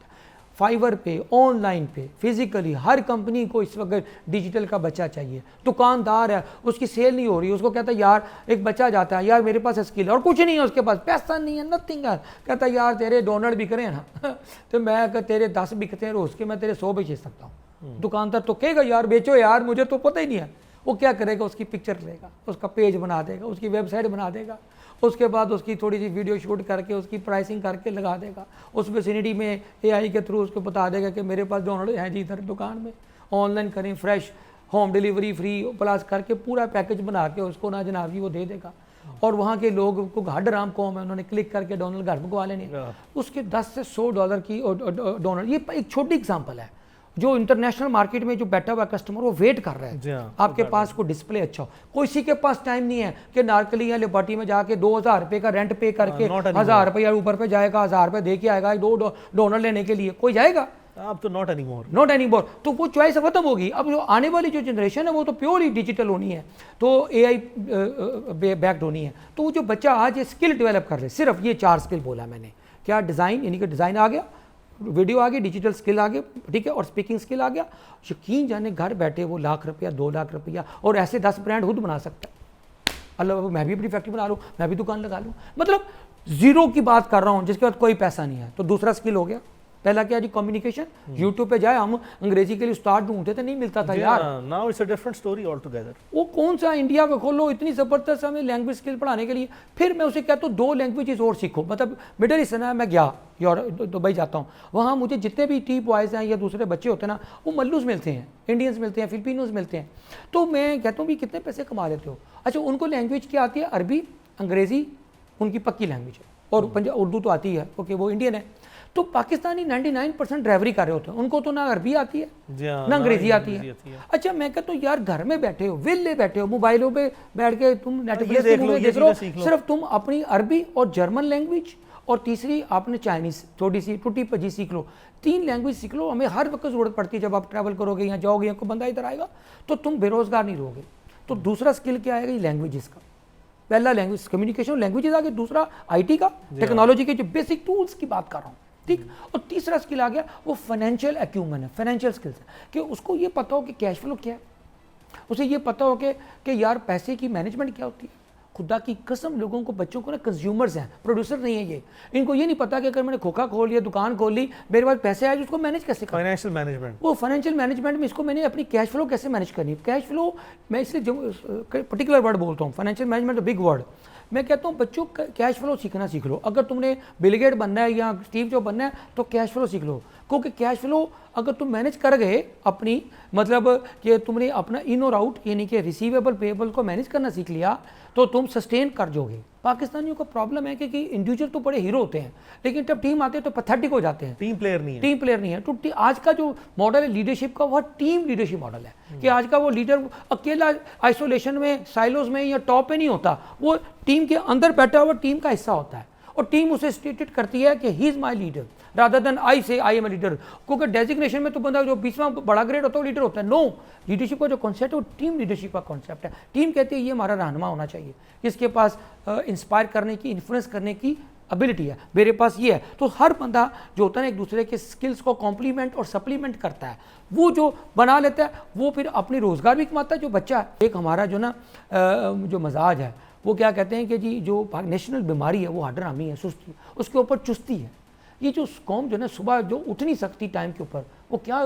फाइवर पे, ऑनलाइन पे, फिजिकली, हर कंपनी को इस वक्त डिजिटल का बच्चा चाहिए। दुकानदार है, उसकी सेल नहीं हो रही, उसको कहता है यार, एक बच्चा जाता है यार मेरे पास स्किल है और कुछ नहीं है उसके पास, पैसा नहीं है, नथिंग है, कहता है यार तेरे डोनट बिक रहे हैं ना तो मैं अगर तेरे 10 बिकते हैं रोज़ के, मैं तेरे 100 बेच सकता हूँ। दुकानदार तो कहेगा यार बेचो यार, मुझे तो पता ही नहीं है। वो क्या करेगा? उसकी पिक्चर लेगा, उसका पेज बना देगा, उसकी वेबसाइट बना देगा, उसके बाद उसकी थोड़ी सी वीडियो शूट करके उसकी प्राइसिंग करके लगा देगा, उस विसिनिटी में AI के थ्रू उसको बता देगा कि मेरे पास डोनट है जी इधर दुकान में, ऑनलाइन करें, fresh home delivery free plus करके पूरा पैकेज बना के उसको ना जनाब जी वो दे देगा। और वहाँ के लोग को हड्डराम कौम है, उन्होंने क्लिक करके डोनट घर मंगवा लेने, उसके $10 से $100 की डोनट। ये एक छोटी एग्जाम्पल है। जो इंटरनेशनल मार्केट में जो बैठा हुआ कस्टमर वो वेट कर रहा है आपके पास को डिस्प्ले अच्छा हो। किसी के पास टाइम नहीं है कि नारकली या लिबर्टी में जाके 2000 रुपये का रेंट पे करके 1000 रुपये ऊपर पे जाएगा, 1000 रुपये दे के आएगा 2 डोनर लेने के लिए, कोई जाएगा? अब तो नॉट एनीमोर। तो वो चॉइस खत्म होगी। अब जो आने वाली जो जनरेशन है वो तो प्योरली डिजिटल होनी है, तो AI बैक्ड होनी है। तो वो जो बच्चा आज ये स्किल डेवलप कर रहे, सिर्फ ये 4 स्किल बोला मैंने, क्या डिज़ाइन, यानी कि डिज़ाइन आ गया, वीडियो आ गई, डिजिटल स्किल आ गया, ठीक है, और स्पीकिंग स्किल आ गया। यकीन जाने घर बैठे वो लाख रुपया 2 लाख रुपया और ऐसे 10 ब्रांड खुद बना सकता है। अल्लाह, मैं भी अपनी फैक्ट्री बना लूँ, मैं भी दुकान लगा लूँ, मतलब जीरो की बात कर रहा हूँ जिसके बाद कोई पैसा नहीं है। तो दूसरा स्किल हो गया। पहला क्या जी? कम्युनिकेशन। यूट्यूब पे जाए, हम अंग्रेजी के लिए उस्ताद ढूंढते थे, नहीं मिलता था यार। Now it's a different story all together. वो कौन सा इंडिया का खोलो, इतनी ज़बरदस्त हमें लैंग्वेज स्किल पढ़ाने के लिए। फिर मैं उसे कहता हूँ 2 लैंग्वेजेस और सीखो। मतलब मिडल ईस्ट है, मैं गया दुबई जाता हूँ, वहाँ मुझे जितने भी टी बॉयज़ हैं या दूसरे बच्चे होते हैं ना, वो मल्लूस मिलते हैं, इंडियंस मिलते हैं, फिलिपिनोज मिलते हैं। तो मैं कहता हूँ भी कितने पैसे कमा लेते हो? अच्छा, उनको लैंग्वेज क्या आती है? अरबी, अंग्रेज़ी उनकी पक्की लैंग्वेज है, और उर्दू तो आती है, ओके, वो इंडियन है। तो पाकिस्तानी 99% ड्राइवरी कर रहे होते हैं, उनको तो ना अरबी आती है ना अंग्रेजी आती है। अच्छा, मैं कहता हूँ यार घर में बैठे हो, विले बैठे हो, मोबाइलों पे बैठ के तुम नेटफ्लिक्स देख लो, सिर्फ तुम अपनी अरबी और जर्मन लैंग्वेज, और तीसरी आपने चाइनीज़ थोड़ी सी टूटी पजी सीख लो। 3 लैंग्वेज सीख लो। हमें हर वक्त ज़रूरत पड़ती है जब आप ट्रैवल करोगे या जाओगे या कोई बंदा इधर आएगा, तो तुम बेरोज़गार नहीं रहोगे। तो दूसरा स्किल क्या आएगा, ये लैंग्वेजेस का। पहला लैंग्वेज कम्युनिकेशन लैंग्वेजेस आ गया, दूसरा आईटी का, टेक्नोलॉजी के जो बेसिक टूल्स की बात कर रहा हूँ, ठीक। और तीसरा स्किल आ गया वो फाइनेंशियल एक्यूमन है, फाइनेंशियल स्किल्स है, कि उसको ये पता हो कि कैश फ्लो क्या है, उसे ये पता हो कि यार पैसे की मैनेजमेंट क्या होती है। खुदा की कसम लोगों को, बच्चों को ना, कंज्यूमर्स हैं, प्रोड्यूसर नहीं है ये। इनको ये नहीं पता कि अगर मैंने खोखा खोल लिया, दुकान खोल ली, मेरे पास पैसे आए, उसको मैनेज कैसे करना। फाइनेंशियल मैनेजमेंट, वो फाइनेंशियल मैनेजमेंट में इसको मैंने अपनी कैश फ्लो कैसे मैनेज करनी है। कैश फ्लो मैं इसलिए जो पर्टिकुलर वर्ड बोलता हूँ, फाइनेंशियल मैनेजमेंट बिग वर्ड। मैं कहता हूँ बच्चों कैश फ्लो सीखना सीख लो। अगर तुमने बिल गेट बनना है या स्टीव जॉब बनना है तो कैश फ्लो सीख लो, क्योंकि कैश फ्लो अगर तुम मैनेज कर गए अपनी, मतलब कि तुमने अपना इन और आउट यानी कि रिसीवेबल पेएबल को मैनेज करना सीख लिया तो तुम सस्टेन कर जाओगे। पाकिस्तानियों का प्रॉब्लम है कि इंडिविजुअल तो बड़े हीरो होते हैं, लेकिन जब टीम आते हैं तो पैथेटिक हो जाते हैं, टीम प्लेयर नहीं है। टीम प्लेयर नहीं है। तो आज का जो मॉडल है लीडरशिप का, वह टीम लीडरशिप मॉडल है कि आज का वो लीडर अकेला आइसोलेशन में, साइलोज में या टॉप पे नहीं होता, वो टीम के अंदर बैठा हुआ टीम का हिस्सा होता है और टीम उसे स्टेटेड करती है कि he is my leader rather than I say I am a leader. क्योंकि डेजिग्नेशन में तो बंदा जो 20वां बड़ा ग्रेड होता है वो लीडर होता है। नो, लीडरशिप का जो कॉन्सेप्ट है वो टीम लीडरशिप का कॉन्सेप्ट है। टीम कहती है ये हमारा रहनुमा होना चाहिए, इसके पास इंस्पायर करने की, इन्फ्लुएंस करने की एबिलिटी है, मेरे पास ये है। तो हर बंदा जो होता है ना एक दूसरे के स्किल्स को कॉम्प्लीमेंट और सप्लीमेंट करता है, वो जो बना लेता है वो फिर अपनी रोज़गार भी कमाता है। जो बच्चा है, एक हमारा जो ना जो मजाज है वो क्या कहते हैं कि जी जो नेशनल बीमारी है वो हडरामी है, सुस्ती, उसके ऊपर चुस्ती है। ये जो कौम जो ना सुबह जो उठ नहीं सकती टाइम के ऊपर, वो क्या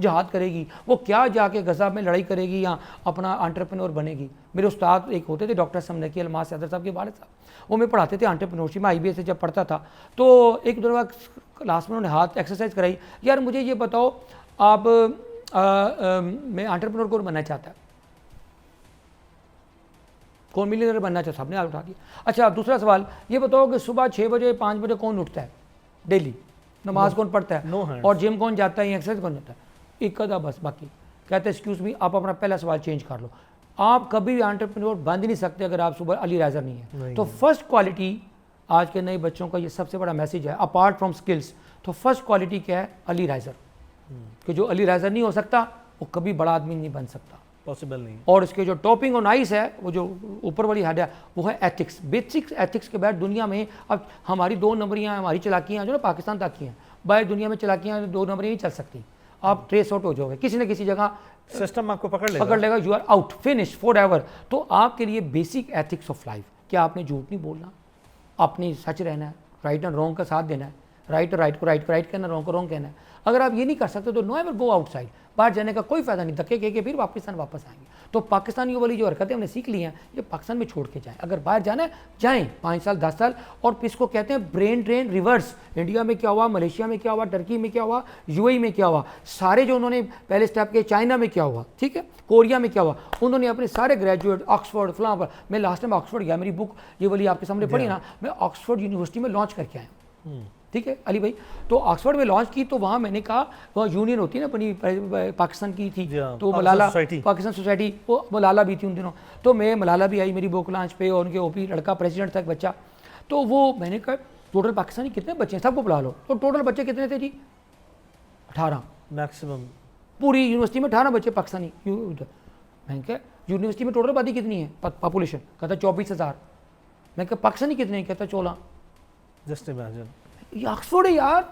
जहाद करेगी, वो क्या जाके गज़ा में लड़ाई करेगी या अपना एंटरप्रेन्योर बनेगी। मेरे उस्ताद एक होते थे डॉक्टर समनकी अलमास सैदर साहब के वालिद साहब, वो मैं पढ़ाते थे एंटरप्रेन्योरशिप में, IBA से जब पढ़ता था। तो एक दो क्लास में उन्होंने हाथ एक्सरसाइज कराई, यार मुझे ये बताओ आप मैं एंटरप्रेन्योर कौन बनना चाहता है, कौन मिलियनर बनना चाहता, सबने हाथ उठा दिया। अच्छा दूसरा सवाल ये बताओ कि सुबह 6 बजे 5 बजे कौन उठता है डेली, नमाज कौन पढ़ता है, और जिम कौन जाता है या एक्सरसाइज कौन जाता है, एक कदा बस। बाकी कहते हैं एक्सक्यूज मी, आप अपना पहला सवाल चेंज कर लो। आप कभी भी एंटरप्रेन्योर बन ही नहीं सकते अगर आप सुबह अली राइजर नहीं है। तो फर्स्ट क्वालिटी आज के नए बच्चों का ये सबसे बड़ा मैसेज है, अपार्ट फ्रॉम स्किल्स। तो फर्स्ट क्वालिटी क्या है, अली राइजर। कि जो अली राइजर नहीं हो सकता वो कभी बड़ा आदमी नहीं बन सकता, पॉसिबल नहीं। और इसके जो टॉपिंग ऑन आइस है, वो जो ऊपर वाली हेड है, वो है एथिक्स। बेसिक्स एथिक्स के बाद दुनिया में अब हमारी 2 नंबरियाँ, हमारी चलाकियाँ जो ना पाकिस्तान तक की हैं, बाहर दुनिया में चलाकियाँ 2 नंबरियाँ नहीं चल सकती। आप ट्रेस आउट हो जाओगे, किसी न किसी जगह सिस्टम आपको पकड़ लेगा, you are out, finish forever. तो आपके लिए बेसिक एथिक्स ऑफ लाइफ, क्या आपने झूठ नहीं बोलना, आपने सच रहना है, राइट एंड रॉन्ग का साथ देना है, राइट को राइट कहना, रॉन्ग को रॉन्ग कहना है। अगर आप ये नहीं कर सकते तो नो एवर गो आउटसाइड, बाहर जाने का कोई फायदा नहीं, धक्के के फिर पाकिस्तान वापस आएंगे। तो पाकिस्तानियों वाली जो हरकतें हमने सीख ली हैं ये पाकिस्तान में छोड़ के जाएं। अगर बाहर जाना है जाएं 5 साल 10 साल, और इसको कहते हैं ब्रेन ड्रेन रिवर्स। इंडिया में क्या हुआ, मलेशिया में क्या हुआ, टर्की में क्या हुआ, UAE में क्या हुआ, सारे जो उन्होंने पहले स्टेप के, चाइना में क्या हुआ, ठीक है, कोरिया में क्या हुआ, उन्होंने अपने सारे ग्रेजुएट ऑक्सफोर्ड फलां पर, मैं लास्ट टाइम ऑक्सफोर्ड गया, मेरी बुक ये वाली आपके सामने पढ़ी ना, मैं ऑक्सफोर्ड यूनिवर्सिटी में लॉन्च करके आया हूँ, ठीक है अली भाई। तो ऑक्सफोर्ड में लॉन्च की, तो वहाँ मैंने कहा, वहाँ यूनियन होती है ना अपनी पाकिस्तान की थी, तो मलाला पाकिस्तान सोसाइटी, वो मलाला भी थी उन दिनों। तो मैं मलाला भी आई मेरी बुक लॉन्च पे, और उनके OP लड़का प्रेसिडेंट था एक बच्चा। तो वो मैंने कहा टोटल पाकिस्तानी कितने बच्चे हैं, सबको बुला लो। तो टोटल बच्चे कितने थे जी, 18 मैक्सिमम, पूरी यूनिवर्सिटी में 18 बच्चे पाकिस्तानी। मैंने कहा यूनिवर्सिटी में टोटल आबादी कितनी है, पॉपुलेशन, कहता 24,000। मैं कहा पाकिस्तानी कितने, कहता 14। जस्ट इमेजिन, ये ऑक्सफोर्ड है यार,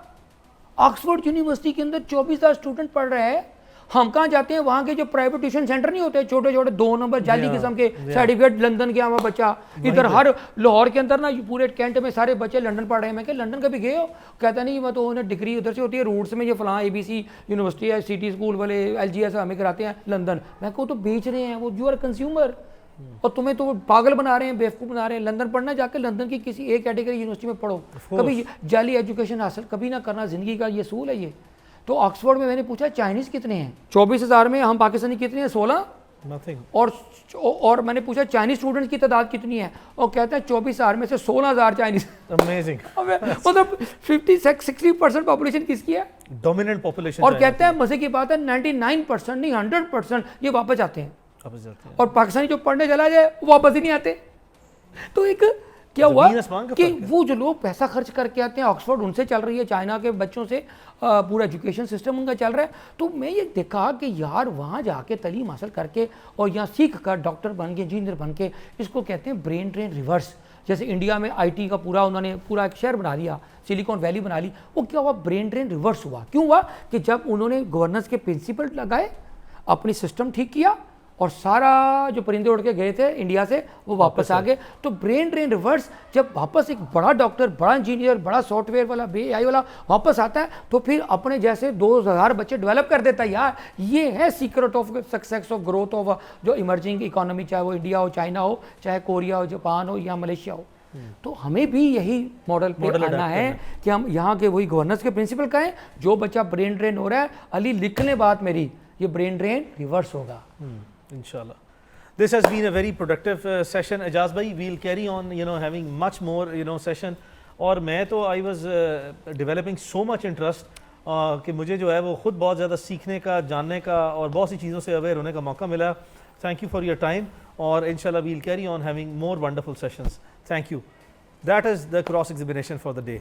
ऑक्सफोर्ड यूनिवर्सिटी के अंदर 24,000 स्टूडेंट पढ़ रहे हैं। हम कहाँ जाते हैं, वहाँ के जो प्राइवेट ट्यूशन सेंटर नहीं होते, छोटे छोटे 2 नंबर जाली किस्म के सर्टिफिकेट, लंदन गया हुआ बच्चा, इधर हर लाहौर के अंदर ना पूरे कैंट में सारे बच्चे लंदन पढ़ रहे हैं। मैं क्या लंदन कभी गए हो, कहता नहीं, मैं तो उन्हें डिग्री उधर से होती है रूट्स में, ये फलां ABC यूनिवर्सिटी है, सिटी स्कूल वाले LGS हमें कराते हैं लंदन। मैं कहूँ तो बेच रहे हैं वो, यू आर कंज्यूमर, और तुम्हें तो पागल बना रहे हैं, बेवकूफ़ बना रहे हैं। लंदन पढ़ना, जाकर लंदन की किसी एक कैटेगरी यूनिवर्सिटी में पढ़ो, कभी जाली एजुकेशन हासिल कभी ना करना, ज़िंदगी का ये सूल है ये। तो ऑक्सफोर्ड में मैंने पूछा चाइनीज़ कितने हैं, 24,000 में, हम पाकिस्तानी कितने हैं, 16 नथिंग। और मैंने पूछा चाइनीज स्टूडेंट्स की तादाद कितनी है, और कहते हैं 24,000 में से 16,000 चाइनीज। अमेजिंग। मतलब 50-60% पॉपुलेशन किसकी है, डोमिनेंट पॉपुलेशन। और कहते हैं मजे की बात है 99% नहीं 100% ये वापस आते हैं, और पाकिस्तानी जो पढ़ने चला जाए वो वापस ही नहीं आते। तो एक क्या हुआ ज़मीन आसमान का कि फर्क है। वो जो लोग पैसा खर्च करके आते हैं, ऑक्सफोर्ड उनसे चल रही है, चाइना के बच्चों से पूरा एजुकेशन सिस्टम उनका चल रहा है। तो मैं ये देखा कि यार वहाँ जाके तालीम हासिल करके और यहाँ सीख कर डॉक्टर बन के, इंजीनियर बन के, इसको कहते हैं ब्रेन ड्रेन रिवर्स। जैसे इंडिया में आईटी का पूरा उन्होंने पूरा एक शहर बना लिया, सिलिकॉन वैली बना ली। वो क्या हुआ, ब्रेन ड्रेन रिवर्स हुआ। क्यों हुआ कि जब उन्होंने गवर्नेंस के प्रिंसिपल लगाए, अपनी सिस्टम ठीक किया, और सारा जो परिंदे उड़ के गए थे इंडिया से वो वापस आ गए। तो ब्रेन ड्रेन रिवर्स, जब वापस एक बड़ा डॉक्टर, बड़ा इंजीनियर, बड़ा सॉफ्टवेयर वाला, AI वाला वापस आता है, तो फिर अपने जैसे 2000 बच्चे डेवलप कर देता है। यार ये है secret of success of growth of जो इमर्जिंग इकोनॉमी, चाहे वो इंडिया हो, चाइना हो, चाहे कोरिया हो, जापान हो या मलेशिया हो। तो हमें भी यही मॉडल पे आना है कि हम यहाँ के वही गवर्नेंस के प्रिंसिपल कहें, जो बच्चा ब्रेन ड्रेन हो रहा है, अली लिख ले बात मेरी, ये ब्रेन ड्रेन रिवर्स होगा। Inshallah. This has been a very productive session. Ijaz bhai, we'll carry on, having much more, session. और मैं तो I was developing so much interest कि मुझे जो है वो खुद बहुत ज़्यादा सीखने का, जानने का और बहुत सी चीज़ों से अवेयर होने का मौका मिला. Thank you for your time. और inshallah we'll carry on having more wonderful sessions. Thank you. That is the cross examination for the day.